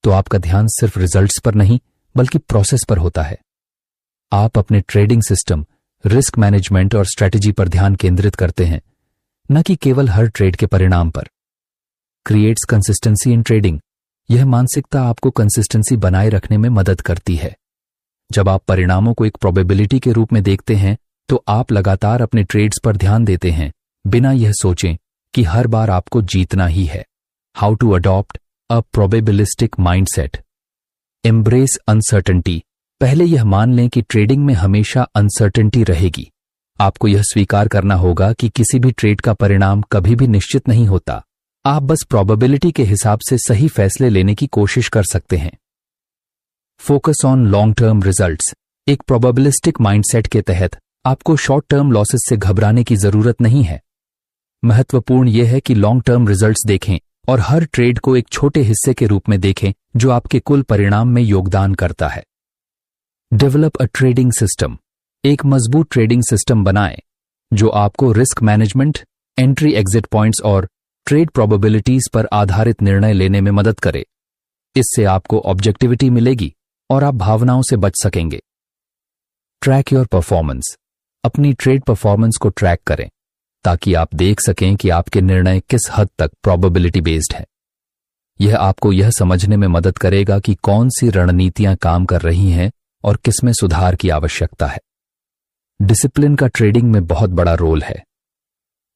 तो आपका ध्यान सिर्फ रिजल्ट्स पर नहीं बल्कि प्रोसेस पर होता है। आप अपने ट्रेडिंग सिस्टम, रिस्क मैनेजमेंट और स्ट्रेटेजी पर ध्यान केंद्रित करते हैं, न कि केवल हर ट्रेड के परिणाम पर। Creates consistency in trading. यह मानसिकता आपको कंसिस्टेंसी बनाए रखने में मदद करती है। जब आप परिणामों को एक प्रोबेबिलिटी के रूप में देखते हैं तो आप लगातार अपने ट्रेड्स पर ध्यान देते हैं बिना यह सोचें कि हर बार आपको जीतना ही है। How to adopt a probabilistic mindset. Embrace uncertainty. पहले यह मान लें कि ट्रेडिंग में हमेशा अनसर्टेनिटी रहेगी। आपको यह स्वीकार करना होगा कि किसी भी ट्रेड का परिणाम कभी भी निश्चित नहीं होता। आप बस प्रोबेबिलिटी के हिसाब से सही फैसले लेने की कोशिश कर सकते हैं। Focus on long term results. एक प्रोबेबिलिस्टिक माइंडसेट के तहत आपको शॉर्ट टर्म लॉसेस से घबराने की जरूरत नहीं है। महत्वपूर्ण यह है कि लॉन्ग टर्म रिजल्ट्स देखें और हर ट्रेड को एक छोटे हिस्से के रूप में देखें जो आपके कुल परिणाम में योगदान करता है। Develop a trading system. एक मजबूत ट्रेडिंग सिस्टम बनाएं जो आपको risk management, entry exit points और ट्रेड प्रोबेबिलिटीज पर आधारित निर्णय लेने में मदद करे। इससे आपको ऑब्जेक्टिविटी मिलेगी और आप भावनाओं से बच सकेंगे। Track your performance. अपनी ट्रेड परफॉर्मेंस को ट्रैक करें ताकि आप देख सकें कि आपके निर्णय किस हद तक प्रोबेबिलिटी बेस्ड है। यह आपको यह समझने में मदद करेगा कि कौन सी रणनीतियां काम कर रही हैं और किसमें सुधार की आवश्यकता है। डिसिप्लिन का ट्रेडिंग में बहुत बड़ा रोल है।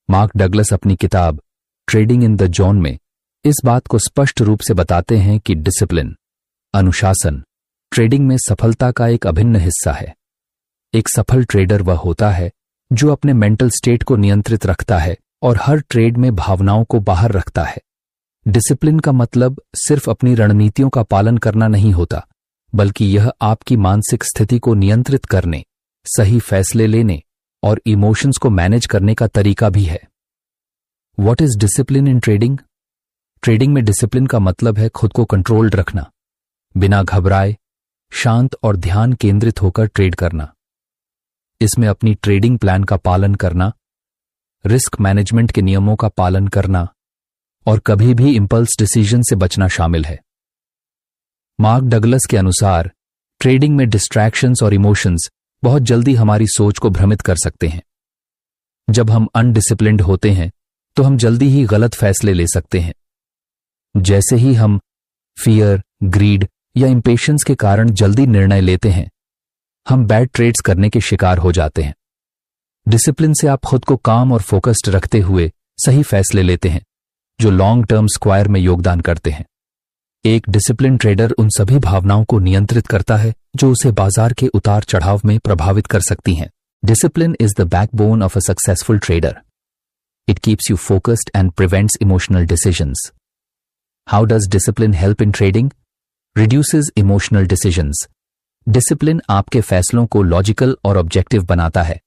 मार्क डगलस अपनी किताब ट्रेडिंग इन द जोन में इस बात को स्पष्ट रूप से बताते हैं कि डिसिप्लिन, अनुशासन, ट्रेडिंग में सफलता का एक अभिन्न हिस्सा है। एक सफल ट्रेडर वह होता है जो अपने मेंटल स्टेट को नियंत्रित रखता है और हर ट्रेड में भावनाओं को बाहर रखता है। डिसिप्लिन का मतलब सिर्फ अपनी रणनीतियों का पालन करना नहीं होता, बल्कि यह आपकी मानसिक स्थिति को नियंत्रित करने, सही फैसले लेने और इमोशंस को मैनेज करने का तरीका भी है। What is discipline in trading? Trading में डिसिप्लिन का मतलब है खुद को कंट्रोल्ड रखना, बिना घबराए, शांत और ध्यान केंद्रित होकर ट्रेड करना। इसमें अपनी ट्रेडिंग प्लान का पालन करना, रिस्क मैनेजमेंट के नियमों का पालन करना और कभी भी इंपल्स डिसीजन से बचना शामिल है। मार्क डगलस के अनुसार ट्रेडिंग में डिस्ट्रैक्शंस और इमोशंस बहुत जल्दी हमारी सोच को भ्रमित कर सकते हैं। जब हम अनडिसिप्लिन्ड होते हैं तो हम जल्दी ही गलत फैसले ले सकते हैं। जैसे ही हम फियर, ग्रीड या इंपेशंस के कारण जल्दी निर्णय लेते हैं, हम बैड ट्रेड्स करने के शिकार हो जाते हैं। डिसिप्लिन से आप खुद को काम और फोकस्ड रखते हुए सही फैसले लेते हैं जो लॉन्ग टर्म स्क्वायर में योगदान करते हैं। एक डिसिप्लिन ट्रेडर उन सभी भावनाओं को नियंत्रित करता है जो उसे बाजार के उतार चढ़ाव में प्रभावित कर सकती हैं। Discipline is the backbone of a successful trader. It keeps you focused and prevents emotional decisions. How does discipline help in trading? Reduces emotional decisions. Discipline आपके फैसलों को लॉजिकल और ऑब्जेक्टिव बनाता है।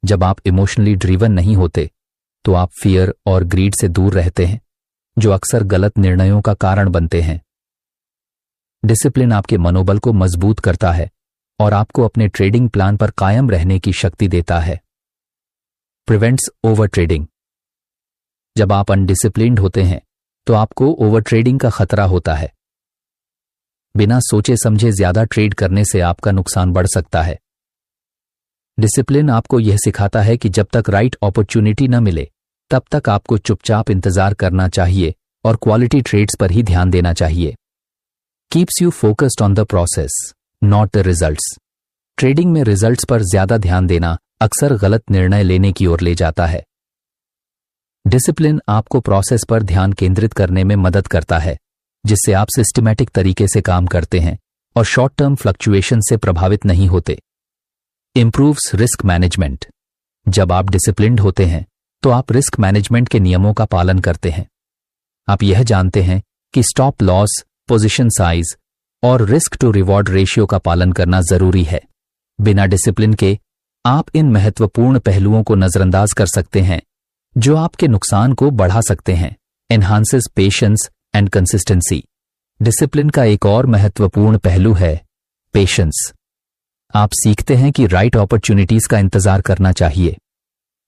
जब आप इमोशनली ड्रिवन नहीं होते तो आप फियर और ग्रीड से दूर रहते हैं जो अक्सर गलत निर्णयों का कारण बनते हैं। डिसिप्लिन आपके मनोबल को मजबूत करता है और आपको अपने ट्रेडिंग प्लान पर कायम रहने की शक्ति देता है। Prevents over trading. जब आप अनडिसिप्लिन्ड होते हैं तो आपको ओवर ट्रेडिंग का खतरा होता है। बिना सोचे समझे ज्यादा ट्रेड करने से आपका नुकसान बढ़ सकता है। डिसिप्लिन आपको यह सिखाता है कि जब तक राइट अपॉर्चुनिटी न मिले तब तक आपको चुपचाप इंतजार करना चाहिए और क्वालिटी ट्रेड्स पर ही ध्यान देना चाहिए। Keeps you focused on the process, not the results. Trading में रिजल्ट्स पर ज्यादा ध्यान देना अक्सर गलत निर्णय लेने की ओर ले जाता है। डिसिप्लिन आपको प्रोसेस पर ध्यान केंद्रित करने में मदद करता है, जिससे आप सिस्टमैटिक तरीके से काम करते हैं और शॉर्ट टर्म फ्लक्चुएशन से प्रभावित नहीं होते। Improves risk management. जब आप डिसिप्लिन्ड होते हैं तो आप रिस्क मैनेजमेंट के नियमों का पालन करते हैं। आप यह जानते हैं कि स्टॉप लॉस, पोजीशन साइज और रिस्क टू रिवॉर्ड रेशियो का पालन करना जरूरी है। बिना डिसिप्लिन के आप इन महत्वपूर्ण पहलुओं को नजरअंदाज कर सकते हैं जो आपके नुकसान को बढ़ा सकते हैं। Enhances patience and consistency. Discipline का एक और महत्वपूर्ण पहलू है पेशेंस। आप सीखते हैं कि राइट अपॉर्चुनिटीज का इंतजार करना चाहिए।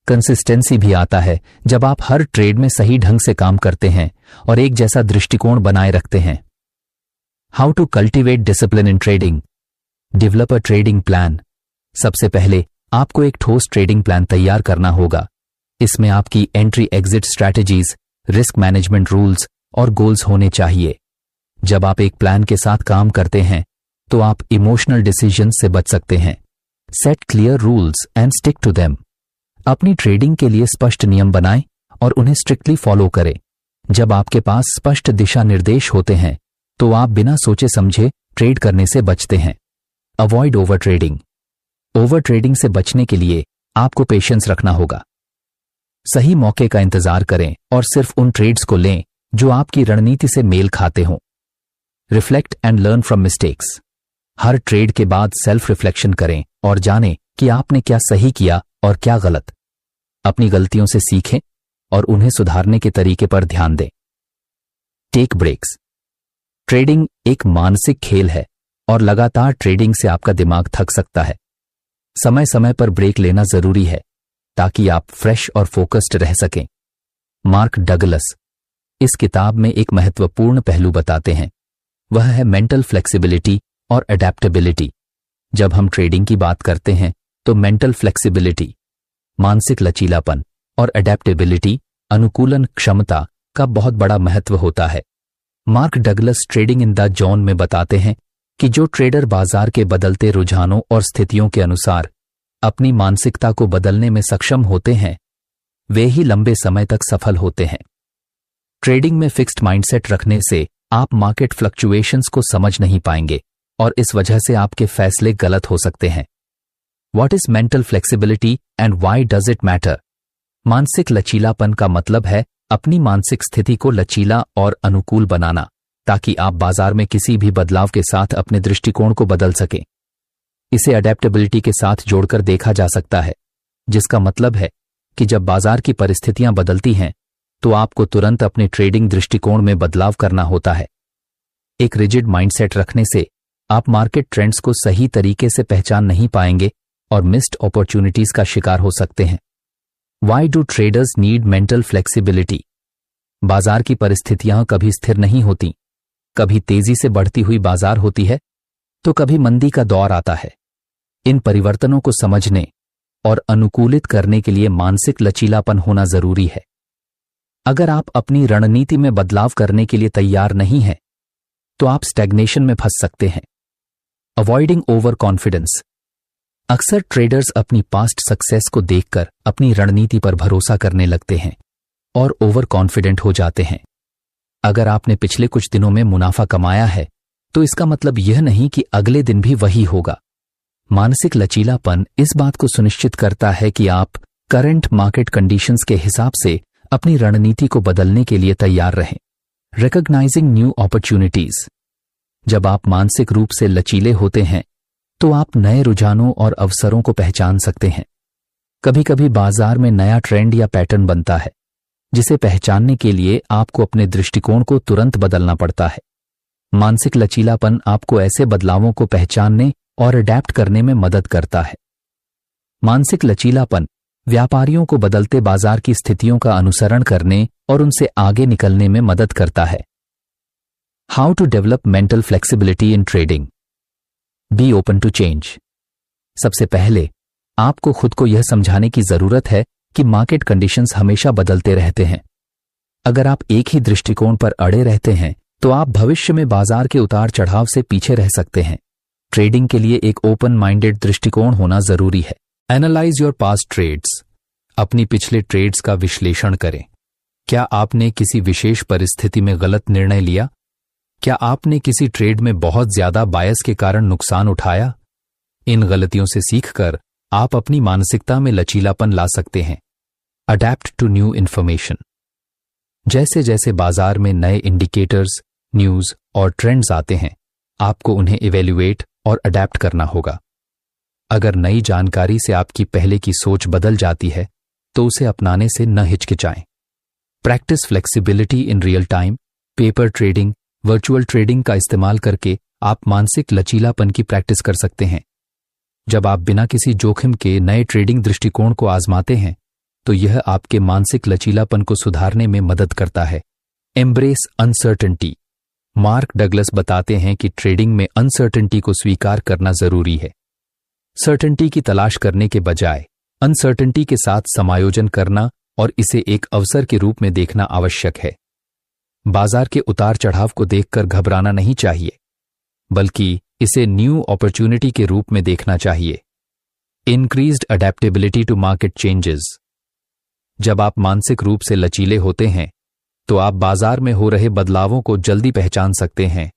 कंसिस्टेंसी भी आता है जब आप हर ट्रेड में सही ढंग से काम करते हैं और एक जैसा दृष्टिकोण बनाए रखते हैं। How to cultivate discipline in trading. Develop a trading plan. सबसे पहले आपको एक ठोस ट्रेडिंग प्लान तैयार करना होगा। इसमें आपकी entry exit strategies, risk management rules और गोल्स होने चाहिए। जब आप एक प्लान के साथ काम करते हैं तो आप इमोशनल डिसीजन से बच सकते हैं। Set clear rules and stick to them. अपनी ट्रेडिंग के लिए स्पष्ट नियम बनाएं और उन्हें स्ट्रिक्टली फॉलो करें। जब आपके पास स्पष्ट दिशा निर्देश होते हैं तो आप बिना सोचे समझे ट्रेड करने से बचते हैं। Avoid over trading. Over trading से बचने के लिए आपको पेशेंस रखना होगा। सही मौके का इंतजार करें और सिर्फ उन ट्रेड्स को लें जो आपकी रणनीति से मेल खाते हों। Reflect and learn from mistakes. Her trade के बाद सेल्फ रिफ्लेक्शन करें और जानें कि आपने क्या सही किया और क्या गलत। अपनी गलतियों से सीखें और उन्हें सुधारने के तरीके पर ध्यान दें। Take breaks. ट्रेडिंग एक मानसिक खेल है और लगातार ट्रेडिंग से आपका दिमाग थक सकता है। समय समय पर ब्रेक लेना जरूरी है ताकि आप फ्रेश और फोकस्ड रह सकें। मार्क डगलस इस किताब में एक महत्वपूर्ण पहलू बताते हैं, वह है मेंटल फ्लेक्सिबिलिटी और अडेप्टेबिलिटी। जब हम ट्रेडिंग की बात करते हैं तो मेंटल फ्लेक्सिबिलिटी, मानसिक लचीलापन और अडेप्टेबिलिटी, अनुकूलन क्षमता का बहुत बड़ा महत्व होता है। Mark Douglas trading in the zone में बताते हैं कि जो ट्रेडर बाजार के बदलते रुझानों और स्थितियों के अनुसार अपनी मानसिकता को बदलने में सक्षम होते हैं, वे ही लंबे समय तक सफल होते हैं। ट्रेडिंग में फिक्स्ड माइंडसेट रखने से आप मार्केट फ्लक्चुएशंस को समझ नहीं पाएंगे और इस वजह से आपके फैसले गलत हो सकते हैं। What is mental flexibility and why does it matter? मानसिक लचीलापन का मतलब है अपनी मानसिक स्थिति को लचीला और अनुकूल बनाना ताकि आप बाजार में किसी भी बदलाव के साथ अपने दृष्टिकोण को बदल सकें। इसे अडेप्टेबिलिटी के साथ जोड़कर देखा जा सकता है, जिसका मतलब है कि जब बाजार की परिस्थितियां बदलती हैं तो आपको तुरंत अपने ट्रेडिंग दृष्टिकोण में बदलाव करना होता है। एक रिजिड माइंडसेट रखने से आप मार्केट ट्रेंड्स को सही तरीके से पहचान नहीं पाएंगे और मिस्ड अपॉर्चुनिटीज का शिकार हो सकते हैं। Why do traders need mental flexibility? बाजार की परिस्थितियां कभी स्थिर नहीं होती। कभी तेजी से बढ़ती हुई बाजार होती है तो कभी मंदी का दौर आता है। इन परिवर्तनों को समझने और अनुकूलित करने के लिए मानसिक लचीलापन होना जरूरी है। अगर आप अपनी रणनीति में बदलाव करने के लिए तैयार नहीं हैं, तो आप स्टैग्नेशन में फंस सकते हैं। Avoiding over confidence. अक्सर ट्रेडर्स अपनी पास्ट सक्सेस को देखकर अपनी रणनीति पर भरोसा करने लगते हैं और ओवर कॉन्फिडेंट हो जाते हैं। अगर आपने पिछले कुछ दिनों में मुनाफा कमाया है तो इसका मतलब यह नहीं कि अगले दिन भी वही होगा। मानसिक लचीलापन इस बात को सुनिश्चित करता है कि आप करंट मार्केट कंडीशंस के हिसाब से अपनी रणनीति को बदलने के लिए तैयार रहें। Recognising new opportunities. जब आप मानसिक रूप से लचीले होते हैं तो आप नए रुझानों और अवसरों को पहचान सकते हैं। कभी कभी बाजार में नया ट्रेंड या पैटर्न बनता है, जिसे पहचानने के लिए आपको अपने दृष्टिकोण को तुरंत बदलना पड़ता है। मानसिक लचीलापन आपको ऐसे बदलावों को पहचानने और अडैप्ट करने में मदद करता है। मानसिक लचीलापन व्यापारियों को बदलते बाजार की स्थितियों का अनुसरण करने और उनसे आगे निकलने में मदद करता है। How to develop mental flexibility in trading? Be open to change. सबसे पहले आपको खुद को यह समझाने की जरूरत है कि मार्केट कंडीशंस हमेशा बदलते रहते हैं। अगर आप एक ही दृष्टिकोण पर अड़े रहते हैं तो आप भविष्य में बाजार के उतार चढ़ाव से पीछे रह सकते हैं। ट्रेडिंग के लिए एक ओपन माइंडेड दृष्टिकोण होना जरूरी है। Analyse your past trades. अपनी पिछले ट्रेड्स का विश्लेषण करें। क्या आपने किसी विशेष परिस्थिति में गलत निर्णय लिया? क्या आपने किसी ट्रेड में बहुत ज्यादा बायस के कारण नुकसान उठाया? इन गलतियों से सीखकर आप अपनी मानसिकता में लचीलापन ला सकते हैं। Adapt to new information. जैसे जैसे बाजार में नए इंडिकेटर्स, न्यूज और ट्रेंड्स आते हैं, आपको उन्हें इवेल्युएट और अडैप्ट करना होगा। अगर नई जानकारी से आपकी पहले की सोच बदल जाती है तो उसे अपनाने से न हिचकिचाएं। Practice flexibility in real time. Paper trading, virtual trading का इस्तेमाल करके आप मानसिक लचीलापन की प्रैक्टिस कर सकते हैं। जब आप बिना किसी जोखिम के नए ट्रेडिंग दृष्टिकोण को आजमाते हैं तो यह आपके मानसिक लचीलापन को सुधारने में मदद करता है। Embrace uncertainty. मार्क डगलस बताते हैं कि ट्रेडिंग में अनसर्टेनिटी को स्वीकार करना जरूरी है। सर्टेनिटी की तलाश करने के बजाय अनसर्टेनिटी के साथ समायोजन करना और इसे एक अवसर के रूप में देखना आवश्यक है। बाजार के उतार चढ़ाव को देखकर घबराना नहीं चाहिए, बल्कि इसे न्यू अपॉर्चुनिटी के रूप में देखना चाहिए। Increased adaptability to market changes. जब आप मानसिक रूप से लचीले होते हैं तो आप बाजार में हो रहे बदलावों को जल्दी पहचान सकते हैं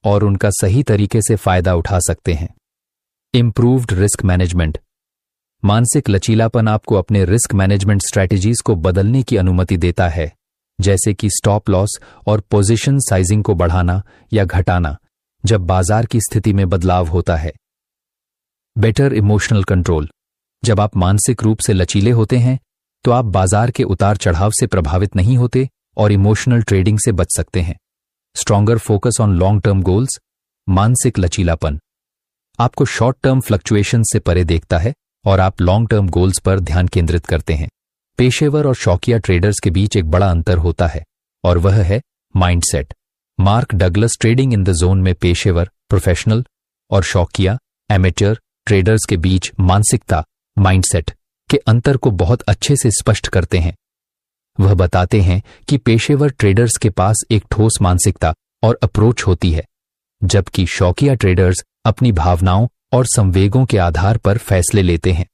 और उनका सही तरीके से फायदा उठा सकते हैं। Improved risk management. मानसिक लचीलापन आपको अपने रिस्क मैनेजमेंट स्ट्रैटेजीज को बदलने की अनुमति देता है, जैसे कि स्टॉप लॉस और पोजीशन साइजिंग को बढ़ाना या घटाना जब बाजार की स्थिति में बदलाव होता है। Better emotional control. जब आप मानसिक रूप से लचीले होते हैं तो आप बाजार के उतार चढ़ाव से प्रभावित नहीं होते और इमोशनल ट्रेडिंग से बच सकते हैं। Stronger focus on long term goals. मानसिक लचीलापन आपको शॉर्ट टर्म फ्लक्चुएशन से परे देखता है और आप लॉन्ग टर्म गोल्स पर ध्यान केंद्रित करते हैं। पेशेवर और शौकिया ट्रेडर्स के बीच एक बड़ा अंतर होता है और वह है mindset. Mark Douglas trading in the zone में पेशेवर, प्रोफेशनल और शौकिया, एमेचर ट्रेडर्स के बीच मानसिकता, माइंडसेट के अंतर को बहुत अच्छे से स्पष्ट करते हैं। वह बताते हैं कि पेशेवर ट्रेडर्स के पास एक ठोस मानसिकता और अप्रोच होती है, जबकि शौकिया ट्रेडर्स अपनी भावनाओं और संवेगों के आधार पर फैसले लेते हैं।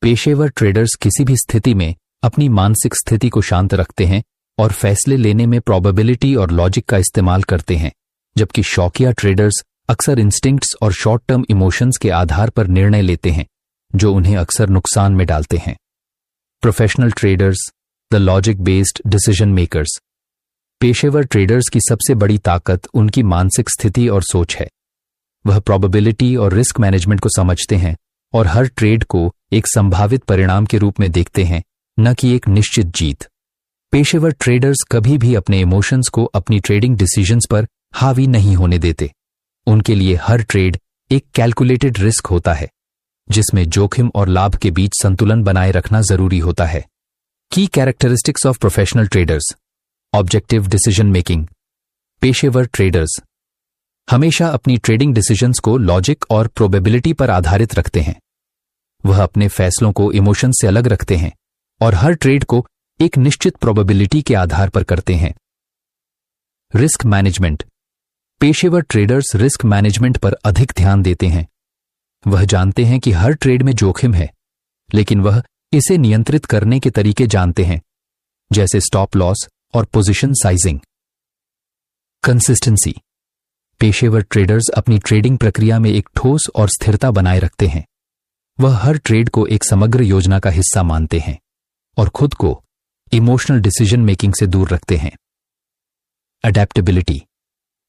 पेशेवर ट्रेडर्स किसी भी स्थिति में अपनी मानसिक स्थिति को शांत रखते हैं और फैसले लेने में प्रोबेबिलिटी और लॉजिक का इस्तेमाल करते हैं, जबकि शौकिया ट्रेडर्स अक्सर इंस्टिंक्ट्स और शॉर्ट टर्म इमोशंस के आधार पर निर्णय लेते हैं, जो उन्हें अक्सर नुकसान में डालते हैं। Professional traders, the logic based decision makers. पेशेवर ट्रेडर्स की सबसे बड़ी ताकत उनकी मानसिक स्थिति और सोच है। वह प्रोबेबिलिटी और रिस्क मैनेजमेंट को समझते हैं और हर ट्रेड को एक संभावित परिणाम के रूप में देखते हैं, न कि एक निश्चित जीत। पेशेवर ट्रेडर्स कभी भी अपने इमोशंस को अपनी ट्रेडिंग डिसीजंस पर हावी नहीं होने देते। उनके लिए हर ट्रेड एक कैलकुलेटेड रिस्क होता है, जिसमें जोखिम और लाभ के बीच संतुलन बनाए रखना जरूरी होता है। की characteristics of professional traders. Objective decision making. पेशेवर ट्रेडर्स हमेशा अपनी ट्रेडिंग डिसीजंस को लॉजिक और प्रोबेबिलिटी पर आधारित रखते हैं। वह अपने फैसलों को इमोशन से अलग रखते हैं और हर ट्रेड को एक निश्चित प्रोबेबिलिटी के आधार पर करते हैं। Risk management. पेशेवर ट्रेडर्स रिस्क मैनेजमेंट पर अधिक ध्यान देते हैं। वह जानते हैं कि हर ट्रेड में जोखिम है, लेकिन वह इसे नियंत्रित करने के तरीके जानते हैं, जैसे स्टॉप लॉस और पोजीशन साइजिंग। कंसिस्टेंसी। पेशेवर ट्रेडर्स अपनी ट्रेडिंग प्रक्रिया में एक ठोस और स्थिरता बनाए रखते हैं। वह हर ट्रेड को एक समग्र योजना का हिस्सा मानते हैं और खुद को इमोशनल डिसीजन मेकिंग से दूर रखते हैं। अडेप्टेबिलिटी।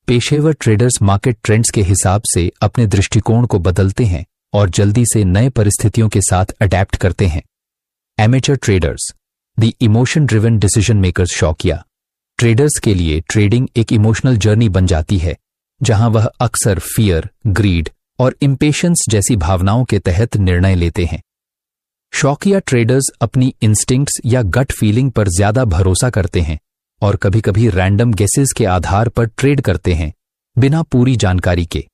पेशेवर ट्रेडर्स मार्केट ट्रेंड्स के हिसाब से अपने दृष्टिकोण को बदलते हैं और जल्दी से नए परिस्थितियों के साथ अडेप्ट करते हैं। Amateur traders, the emotion driven decision makers. शौकिया ट्रेडर्स के लिए ट्रेडिंग एक इमोशनल जर्नी बन जाती है, जहां वह अक्सर फियर, ग्रीड और इम्पेशंस जैसी भावनाओं के तहत निर्णय लेते हैं। शौकिया ट्रेडर्स अपनी इंस्टिंक्ट्स या गट फीलिंग पर ज्यादा भरोसा करते हैं और कभी कभी रैंडम गेसेस के आधार पर ट्रेड करते हैं, बिना पूरी जानकारी के।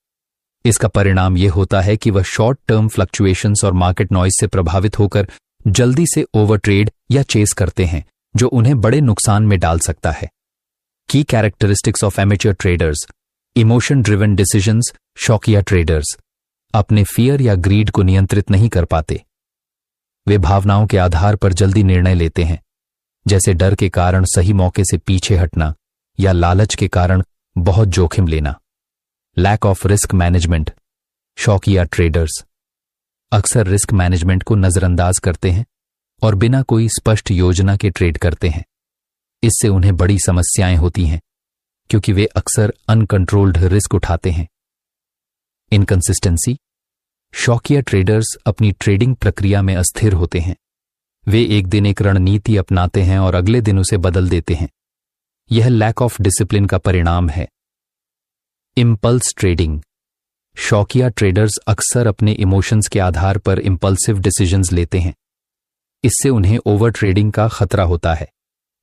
इसका परिणाम यह होता है कि वह शॉर्ट टर्म फ्लक्चुएशंस और मार्केट नॉइज से प्रभावित होकर जल्दी से ओवर ट्रेड या चेस करते हैं, जो उन्हें बड़े नुकसान में डाल सकता है। की characteristics of amateur traders. Emotion driven decisions. शौकिया ट्रेडर्स अपने फियर या ग्रीड को नियंत्रित नहीं कर पाते। वे भावनाओं के आधार पर जल्दी निर्णय लेते हैं, जैसे डर के कारण सही मौके से पीछे हटना या लालच के कारण बहुत जोखिम लेना। Lack of risk management. शौकिया ट्रेडर्स अक्सर रिस्क मैनेजमेंट को नजरअंदाज करते हैं और बिना कोई स्पष्ट योजना के ट्रेड करते हैं। इससे उन्हें बड़ी समस्याएं होती हैं, क्योंकि वे अक्सर अनकंट्रोल्ड रिस्क उठाते हैं। इनकंसिस्टेंसी। शौकिया ट्रेडर्स अपनी ट्रेडिंग प्रक्रिया में अस्थिर होते हैं। वे एक दिन एक रणनीति अपनाते हैं और अगले दिन उसे बदल देते हैं। यह लैक ऑफ डिसिप्लिन का परिणाम है। Impulse trading. शौकिया ट्रेडर्स अक्सर अपने इमोशंस के आधार पर इंपल्सिव डिसीजंस लेते हैं। इससे उन्हें ओवर ट्रेडिंग का खतरा होता है,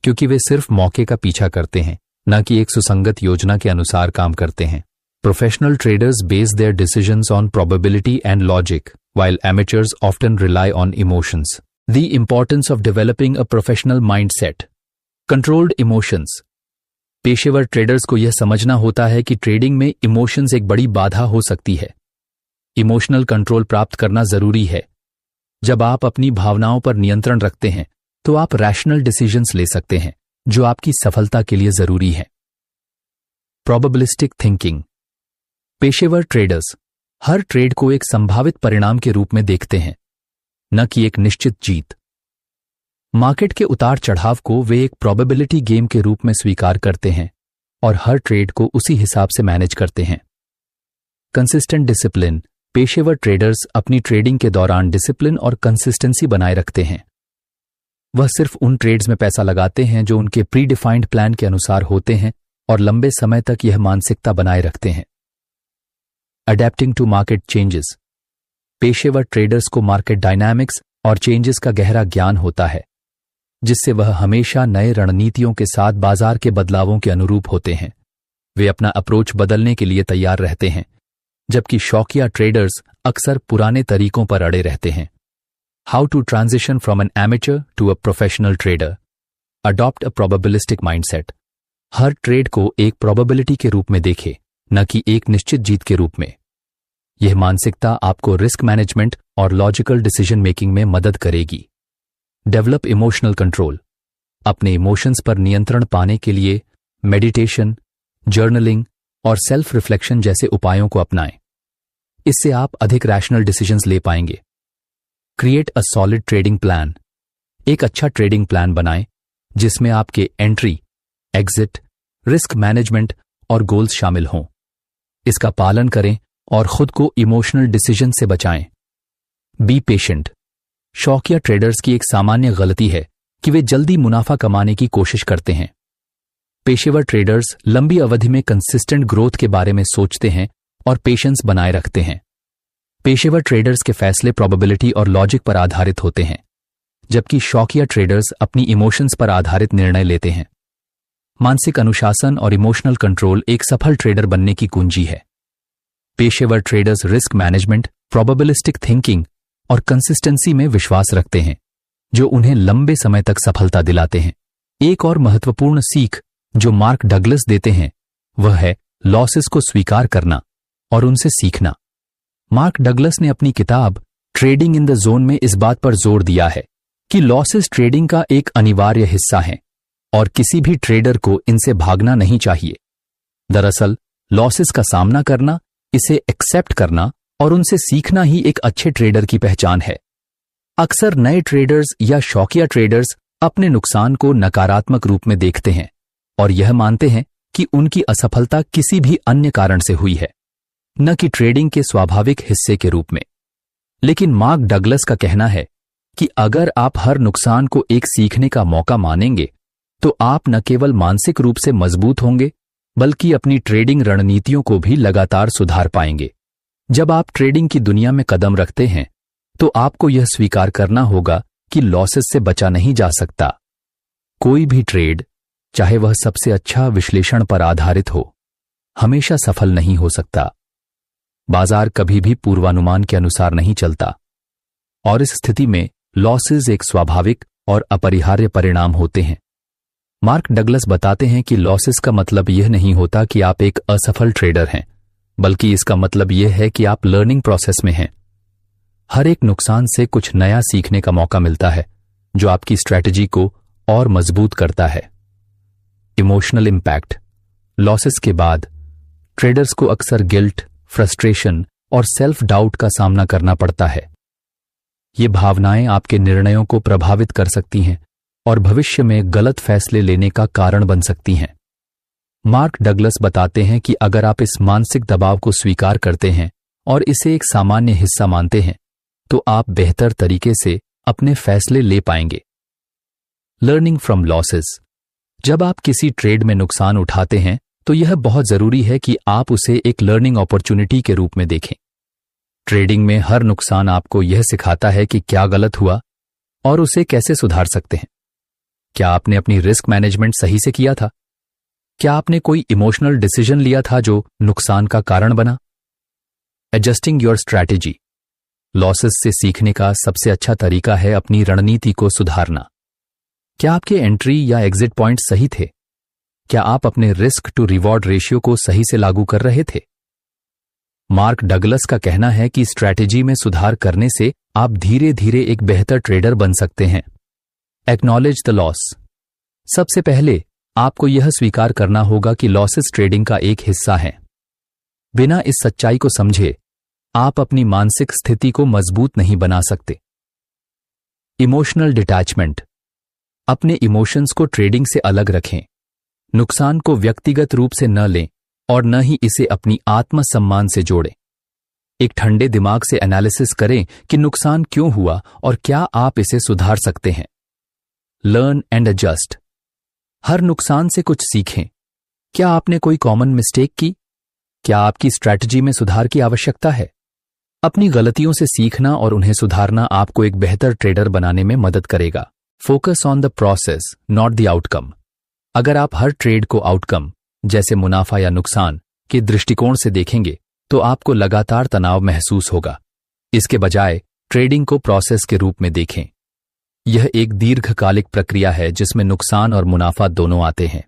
क्योंकि वे सिर्फ मौके का पीछा करते हैं, न कि एक सुसंगत योजना के अनुसार काम करते हैं। Professional traders base their decisions on probability and logic, while amateurs often rely on emotions. The importance of developing a professional mindset. Controlled emotions. पेशेवर ट्रेडर्स को यह समझना होता है कि ट्रेडिंग में इमोशंस एक बड़ी बाधा हो सकती है। इमोशनल कंट्रोल प्राप्त करना जरूरी है। जब आप अपनी भावनाओं पर नियंत्रण रखते हैं, तो आप रैशनल डिसीजंस ले सकते हैं, जो आपकी सफलता के लिए जरूरी है। Probabilistic thinking. पेशेवर ट्रेडर्स हर ट्रेड को एक संभावित परिणाम के रूप में देखते हैं, न कि एक निश्चित जीत। मार्केट के उतार चढ़ाव को वे एक प्रोबेबिलिटी गेम के रूप में स्वीकार करते हैं और हर ट्रेड को उसी हिसाब से मैनेज करते हैं। कंसिस्टेंट डिसिप्लिन पेशेवर ट्रेडर्स अपनी ट्रेडिंग के दौरान डिसिप्लिन और कंसिस्टेंसी बनाए रखते हैं। वह सिर्फ उन ट्रेड्स में पैसा लगाते हैं जो उनके प्री डिफाइंड प्लान के अनुसार होते हैं और लंबे समय तक यह मानसिकता बनाए रखते हैं। अडेप्टिंग टू मार्केट चेंजेस पेशेवर ट्रेडर्स को मार्केट डायनामिक्स और चेंजेस का गहरा ज्ञान होता है, जिससे वह हमेशा नए रणनीतियों के साथ बाजार के बदलावों के अनुरूप होते हैं। वे अपना अप्रोच बदलने के लिए तैयार रहते हैं, जबकि शौकिया ट्रेडर्स अक्सर पुराने तरीकों पर अड़े रहते हैं। How to transition from an amateur to a professional trader. Adopt a probabilistic mindset. हर ट्रेड को एक प्रोबेबिलिटी के रूप में देखें, न कि एक निश्चित जीत के रूप में। यह मानसिकता आपको रिस्क मैनेजमेंट और लॉजिकल डिसीजन मेकिंग में मदद करेगी। Develop emotional control. अपने इमोशंस पर नियंत्रण पाने के लिए मेडिटेशन, जर्नलिंग और सेल्फ रिफ्लेक्शन जैसे उपायों को अपनाएं। इससे आप अधिक रैशनल डिसीजंस ले पाएंगे। Create a solid trading plan. एक अच्छा ट्रेडिंग प्लान बनाएं जिसमें आपके एंट्री, एग्जिट, रिस्क मैनेजमेंट और गोल्स शामिल हों। इसका पालन करें और खुद को इमोशनल डिसीजन से बचाएं। Be patient. शौकिया ट्रेडर्स की एक सामान्य गलती है कि वे जल्दी मुनाफा कमाने की कोशिश करते हैं। पेशेवर ट्रेडर्स लंबी अवधि में कंसिस्टेंट ग्रोथ के बारे में सोचते हैं और पेशेंस बनाए रखते हैं। पेशेवर ट्रेडर्स के फैसले प्रोबेबिलिटी और लॉजिक पर आधारित होते हैं, जबकि शौकिया ट्रेडर्स अपनी इमोशंस पर आधारित निर्णय लेते हैं। मानसिक अनुशासन और इमोशनल कंट्रोल एक सफल ट्रेडर बनने की कुंजी है। पेशेवर traders risk management, probabilistic thinking और कंसिस्टेंसी में विश्वास रखते हैं, जो उन्हें लंबे समय तक सफलता दिलाते हैं। एक और महत्वपूर्ण सीख जो मार्क डगलस देते हैं वह है लॉसेस को स्वीकार करना और उनसे सीखना। मार्क डगलस ने अपनी किताब ट्रेडिंग इन द जोन में इस बात पर जोर दिया है कि लॉसेस ट्रेडिंग का एक अनिवार्य हिस्सा हैं और किसी भी ट्रेडर को इनसे भागना नहीं चाहिए। दरअसल लॉसेस का सामना करना, इसे एक्सेप्ट करना और उनसे सीखना ही एक अच्छे ट्रेडर की पहचान है। अक्सर नए ट्रेडर्स या शौकिया ट्रेडर्स अपने नुकसान को नकारात्मक रूप में देखते हैं और यह मानते हैं कि उनकी असफलता किसी भी अन्य कारण से हुई है, न कि ट्रेडिंग के स्वाभाविक हिस्से के रूप में। लेकिन मार्क डगलस का कहना है कि अगर आप हर नुकसान को एक सीखने का मौका मानेंगे तो आप न केवल मानसिक रूप से मजबूत होंगे बल्कि अपनी ट्रेडिंग रणनीतियों को भी लगातार सुधार पाएंगे। जब आप ट्रेडिंग की दुनिया में कदम रखते हैं तो आपको यह स्वीकार करना होगा कि लॉसेस से बचा नहीं जा सकता। कोई भी ट्रेड, चाहे वह सबसे अच्छा विश्लेषण पर आधारित हो, हमेशा सफल नहीं हो सकता। बाजार कभी भी पूर्वानुमान के अनुसार नहीं चलता और इस स्थिति में लॉसेस एक स्वाभाविक और अपरिहार्य परिणाम होते हैं। मार्क डगलस बताते हैं कि लॉसेस का मतलब यह नहीं होता कि आप एक असफल ट्रेडर हैं, बल्कि इसका मतलब यह है कि आप लर्निंग प्रोसेस में हैं। हर एक नुकसान से कुछ नया सीखने का मौका मिलता है, जो आपकी स्ट्रैटेजी को और मजबूत करता है। Emotional impact. लॉसेस के बाद ट्रेडर्स को अक्सर गिल्ट, फ्रस्ट्रेशन और सेल्फ डाउट का सामना करना पड़ता है। ये भावनाएं आपके निर्णयों को प्रभावित कर सकती हैं और भविष्य में गलत फैसले लेने का कारण बन सकती हैं। मार्क डगलस बताते हैं कि अगर आप इस मानसिक दबाव को स्वीकार करते हैं और इसे एक सामान्य हिस्सा मानते हैं, तो आप बेहतर तरीके से अपने फैसले ले पाएंगे। Learning from losses. जब आप किसी ट्रेड में नुकसान उठाते हैं तो यह बहुत जरूरी है कि आप उसे एक लर्निंग अपॉर्चुनिटी के रूप में देखें। ट्रेडिंग में हर नुकसान आपको यह सिखाता है कि क्या गलत हुआ और उसे कैसे सुधार सकते हैं। क्या आपने अपनी रिस्क मैनेजमेंट सही से किया था? क्या आपने कोई इमोशनल डिसीजन लिया था जो नुकसान का कारण बना? Adjusting your strategy. लॉसेस से सीखने का सबसे अच्छा तरीका है अपनी रणनीति को सुधारना। क्या आपके एंट्री या एग्जिट पॉइंट सही थे? क्या आप अपने रिस्क टू रिवॉर्ड रेशियो को सही से लागू कर रहे थे? मार्क डगलस का कहना है कि स्ट्रैटेजी में सुधार करने से आप धीरे धीरे एक बेहतर ट्रेडर बन सकते हैं। Acknowledge the loss. सबसे पहले आपको यह स्वीकार करना होगा कि लॉसेस ट्रेडिंग का एक हिस्सा है। बिना इस सच्चाई को समझे आप अपनी मानसिक स्थिति को मजबूत नहीं बना सकते। Emotional detachment. अपने इमोशंस को ट्रेडिंग से अलग रखें। नुकसान को व्यक्तिगत रूप से न लें और न ही इसे अपनी आत्मसम्मान से जोड़ें। एक ठंडे दिमाग से एनालिसिस करें कि नुकसान क्यों हुआ और क्या आप इसे सुधार सकते हैं। Learn and adjust. हर नुकसान से कुछ सीखें। क्या आपने कोई कॉमन मिस्टेक की? क्या आपकी स्ट्रैटेजी में सुधार की आवश्यकता है? अपनी गलतियों से सीखना और उन्हें सुधारना आपको एक बेहतर ट्रेडर बनाने में मदद करेगा। Focus on the process, not the outcome. अगर आप हर ट्रेड को आउटकम जैसे मुनाफा या नुकसान के दृष्टिकोण से देखेंगे तो आपको लगातार तनाव महसूस होगा। इसके बजाय ट्रेडिंग को प्रोसेस के रूप में देखें। यह एक दीर्घकालिक प्रक्रिया है जिसमें नुकसान और मुनाफा दोनों आते हैं।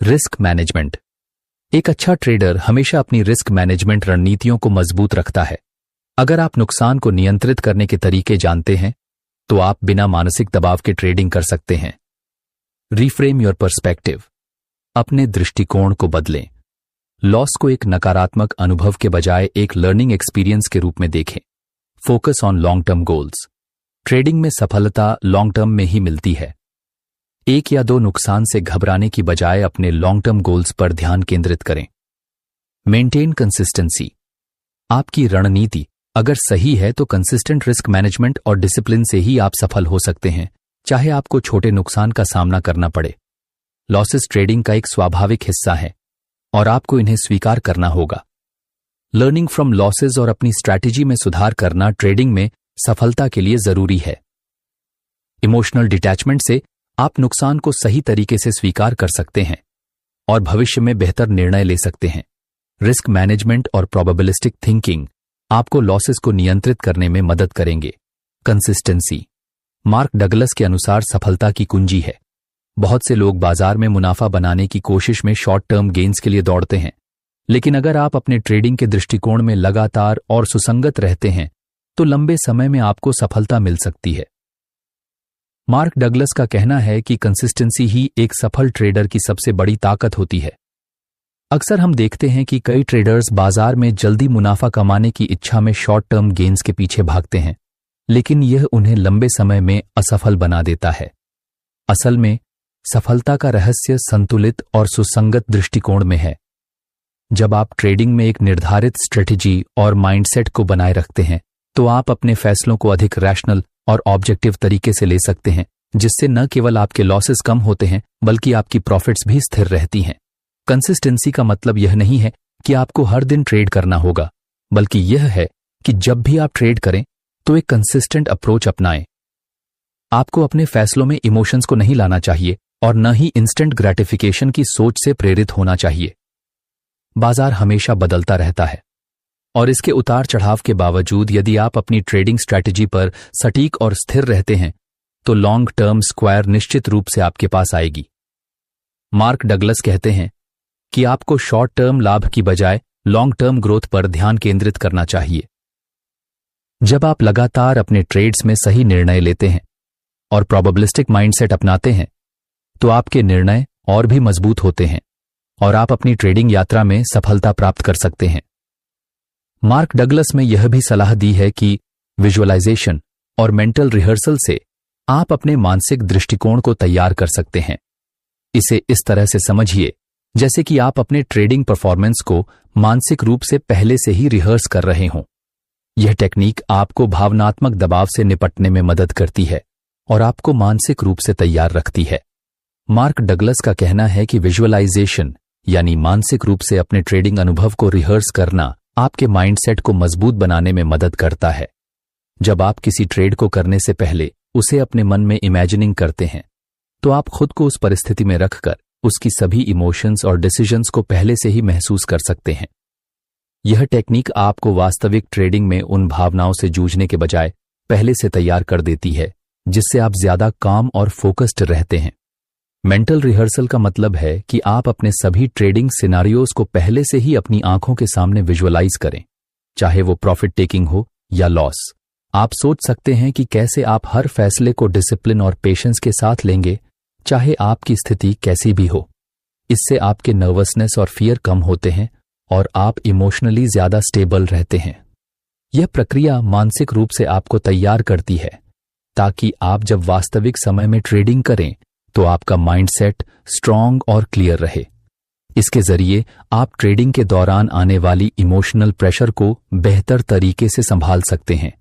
Risk management. एक अच्छा ट्रेडर हमेशा अपनी रिस्क मैनेजमेंट रणनीतियों को मजबूत रखता है। अगर आप नुकसान को नियंत्रित करने के तरीके जानते हैं तो आप बिना मानसिक दबाव के ट्रेडिंग कर सकते हैं। Reframe your perspective. अपने दृष्टिकोण को बदलें। लॉस को एक नकारात्मक अनुभव के बजाय एक लर्निंग एक्सपीरियंस के रूप में देखें। Focus on long term goals. Trading में सफलता लॉन्ग टर्म में ही मिलती है। एक या दो नुकसान से घबराने की बजाय अपने लॉन्ग टर्म गोल्स पर ध्यान केंद्रित करें। Maintain consistency. आपकी रणनीति अगर सही है तो कंसिस्टेंट रिस्क मैनेजमेंट और डिसिप्लिन से ही आप सफल हो सकते हैं, चाहे आपको छोटे नुकसान का सामना करना पड़े। लॉसेस ट्रेडिंग का एक स्वाभाविक हिस्सा है और आपको इन्हें स्वीकार करना होगा। लर्निंग फ्रॉम लॉसेस और अपनी स्ट्रैटेजी में सुधार करना ट्रेडिंग में सफलता के लिए जरूरी है। इमोशनल डिटैचमेंट से आप नुकसान को सही तरीके से स्वीकार कर सकते हैं और भविष्य में बेहतर निर्णय ले सकते हैं। रिस्क मैनेजमेंट और प्रोबेबिलिस्टिक थिंकिंग आपको लॉसेस को नियंत्रित करने में मदद करेंगे। कंसिस्टेंसी। मार्क डगलस के अनुसार सफलता की कुंजी है। बहुत से लोग बाजार में मुनाफा बनाने की कोशिश में शॉर्ट टर्म गेन्स के लिए दौड़ते हैं, लेकिन अगर आप अपने ट्रेडिंग के दृष्टिकोण में लगातार और सुसंगत रहते हैं तो लंबे समय में आपको सफलता मिल सकती है। मार्क डगलस का कहना है कि कंसिस्टेंसी ही एक सफल ट्रेडर की सबसे बड़ी ताकत होती है। अक्सर हम देखते हैं कि कई ट्रेडर्स बाजार में जल्दी मुनाफा कमाने की इच्छा में शॉर्ट टर्म गेन्स के पीछे भागते हैं, लेकिन यह उन्हें लंबे समय में असफल बना देता है। असल में सफलता का रहस्य संतुलित और सुसंगत दृष्टिकोण में है। जब आप ट्रेडिंग में एक निर्धारित स्ट्रेटेजी और माइंडसेट को बनाए रखते हैं तो आप अपने फैसलों को अधिक रैशनल और ऑब्जेक्टिव तरीके से ले सकते हैं, जिससे न केवल आपके लॉसेस कम होते हैं बल्कि आपकी प्रॉफिट्स भी स्थिर रहती हैं। कंसिस्टेंसी का मतलब यह नहीं है कि आपको हर दिन ट्रेड करना होगा, बल्कि यह है कि जब भी आप ट्रेड करें तो एक कंसिस्टेंट अप्रोच अपनाएं। आपको अपने फैसलों में इमोशंस को नहीं लाना चाहिए और न ही इंस्टेंट ग्रेटिफिकेशन की सोच से प्रेरित होना चाहिए। बाजार हमेशा बदलता रहता है और इसके उतार चढ़ाव के बावजूद यदि आप अपनी ट्रेडिंग स्ट्रैटेजी पर सटीक और स्थिर रहते हैं तो लॉन्ग टर्म स्क्वायर निश्चित रूप से आपके पास आएगी। मार्क डगलस कहते हैं कि आपको शॉर्ट टर्म लाभ की बजाय लॉन्ग टर्म ग्रोथ पर ध्यान केंद्रित करना चाहिए। जब आप लगातार अपने ट्रेड्स में सही निर्णय लेते हैं और प्रोबेबिलिस्टिक माइंडसेट अपनाते हैं तो आपके निर्णय और भी मजबूत होते हैं और आप अपनी ट्रेडिंग यात्रा में सफलता प्राप्त कर सकते हैं। मार्क डगलस में यह भी सलाह दी है कि विजुअलाइजेशन और मेंटल रिहर्सल से आप अपने मानसिक दृष्टिकोण को तैयार कर सकते हैं। इसे इस तरह से समझिए जैसे कि आप अपने ट्रेडिंग परफॉर्मेंस को मानसिक रूप से पहले से ही रिहर्स कर रहे हों। यह टेक्निक आपको भावनात्मक दबाव से निपटने में मदद करती है और आपको मानसिक रूप से तैयार रखती है। मार्क डगलस का कहना है कि विजुअलाइजेशन यानी मानसिक रूप से अपने ट्रेडिंग अनुभव को रिहर्स करना आपके माइंडसेट को मजबूत बनाने में मदद करता है। जब आप किसी ट्रेड को करने से पहले उसे अपने मन में इमेजिनिंग करते हैं तो आप खुद को उस परिस्थिति में रखकर उसकी सभी इमोशंस और डिसीजंस को पहले से ही महसूस कर सकते हैं। यह टेक्निक आपको वास्तविक ट्रेडिंग में उन भावनाओं से जूझने के बजाय पहले से तैयार कर देती है, जिससे आप ज्यादा काम और फोकस्ड रहते हैं। मेंटल रिहर्सल का मतलब है कि आप अपने सभी ट्रेडिंग सिनारियोज को पहले से ही अपनी आंखों के सामने विजुअलाइज करें, चाहे वो प्रॉफिट टेकिंग हो या लॉस। आप सोच सकते हैं कि कैसे आप हर फैसले को डिसिप्लिन और पेशेंस के साथ लेंगे, चाहे आपकी स्थिति कैसी भी हो। इससे आपके नर्वसनेस और फियर कम होते हैं और आप इमोशनली ज्यादा स्टेबल रहते हैं। यह प्रक्रिया मानसिक रूप से आपको तैयार करती है ताकि आप जब वास्तविक समय में ट्रेडिंग करें तो आपका माइंडसेट स्ट्रांग और क्लियर रहे। इसके जरिए आप ट्रेडिंग के दौरान आने वाली इमोशनल प्रेशर को बेहतर तरीके से संभाल सकते हैं।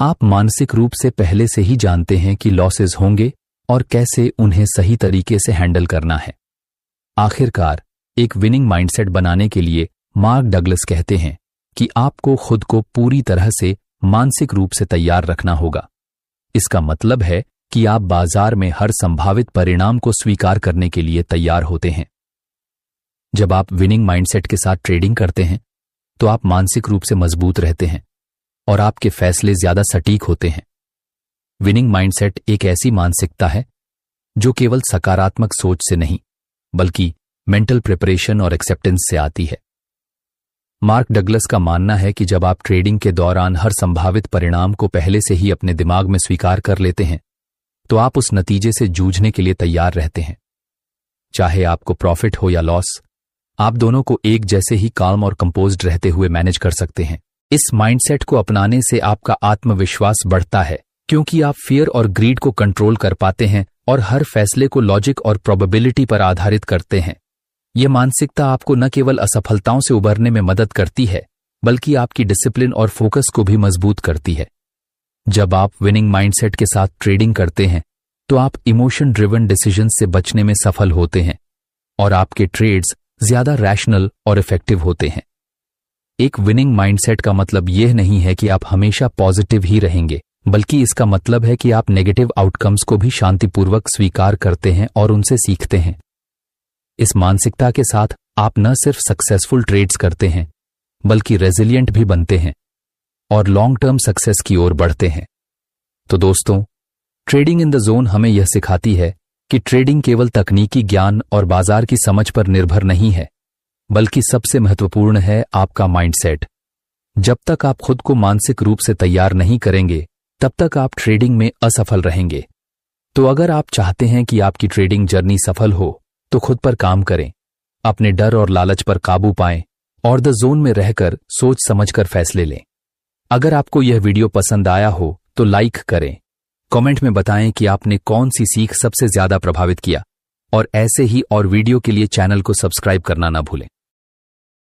आप मानसिक रूप से पहले से ही जानते हैं कि लॉसेस होंगे और कैसे उन्हें सही तरीके से हैंडल करना है। आखिरकार एक विनिंग माइंडसेट बनाने के लिए मार्क डगलस कहते हैं कि आपको खुद को पूरी तरह से मानसिक रूप से तैयार रखना होगा। इसका मतलब है कि आप बाजार में हर संभावित परिणाम को स्वीकार करने के लिए तैयार होते हैं। जब आप विनिंग माइंडसेट के साथ ट्रेडिंग करते हैं तो आप मानसिक रूप से मजबूत रहते हैं और आपके फैसले ज्यादा सटीक होते हैं। विनिंग माइंडसेट एक ऐसी मानसिकता है जो केवल सकारात्मक सोच से नहीं बल्कि मेंटल प्रिपरेशन और एक्सेप्टेंस से आती है। मार्क डगलस का मानना है कि जब आप ट्रेडिंग के दौरान हर संभावित परिणाम को पहले से ही अपने दिमाग में स्वीकार कर लेते हैं तो आप उस नतीजे से जूझने के लिए तैयार रहते हैं। चाहे आपको प्रॉफिट हो या लॉस, आप दोनों को एक जैसे ही काल्म और कंपोज्ड रहते हुए मैनेज कर सकते हैं। इस माइंडसेट को अपनाने से आपका आत्मविश्वास बढ़ता है क्योंकि आप फियर और ग्रीड को कंट्रोल कर पाते हैं और हर फैसले को लॉजिक और प्रोबेबिलिटी पर आधारित करते हैं। यह मानसिकता आपको न केवल असफलताओं से उबरने में मदद करती है बल्कि आपकी डिसिप्लिन और फोकस को भी मजबूत करती है। जब आप विनिंग माइंडसेट के साथ ट्रेडिंग करते हैं तो आप इमोशन ड्रिवन डिसीजंस से बचने में सफल होते हैं और आपके ट्रेड्स ज्यादा रैशनल और इफेक्टिव होते हैं। एक विनिंग माइंडसेट का मतलब यह नहीं है कि आप हमेशा पॉजिटिव ही रहेंगे, बल्कि इसका मतलब है कि आप नेगेटिव आउटकम्स को भी शांतिपूर्वक स्वीकार करते हैं और उनसे सीखते हैं। इस मानसिकता के साथ आप न सिर्फ सक्सेसफुल ट्रेड्स करते हैं बल्कि रेजिलिएंट भी बनते हैं और लॉन्ग टर्म सक्सेस की ओर बढ़ते हैं। तो दोस्तों, ट्रेडिंग इन द जोन हमें यह सिखाती है कि ट्रेडिंग केवल तकनीकी ज्ञान और बाजार की समझ पर निर्भर नहीं है, बल्कि सबसे महत्वपूर्ण है आपका माइंडसेट। जब तक आप खुद को मानसिक रूप से तैयार नहीं करेंगे तब तक आप ट्रेडिंग में असफल रहेंगे। तो अगर आप चाहते हैं कि आपकी ट्रेडिंग जर्नी सफल हो तो खुद पर काम करें, अपने डर और लालच पर काबू पाएं और द जोन में रहकर सोच समझकर फैसले लें। अगर आपको यह वीडियो पसंद आया हो तो लाइक करें, कमेंट में बताएं कि आपने कौन सी सीख सबसे ज्यादा प्रभावित किया और ऐसे ही और वीडियो के लिए चैनल को सब्सक्राइब करना ना भूलें।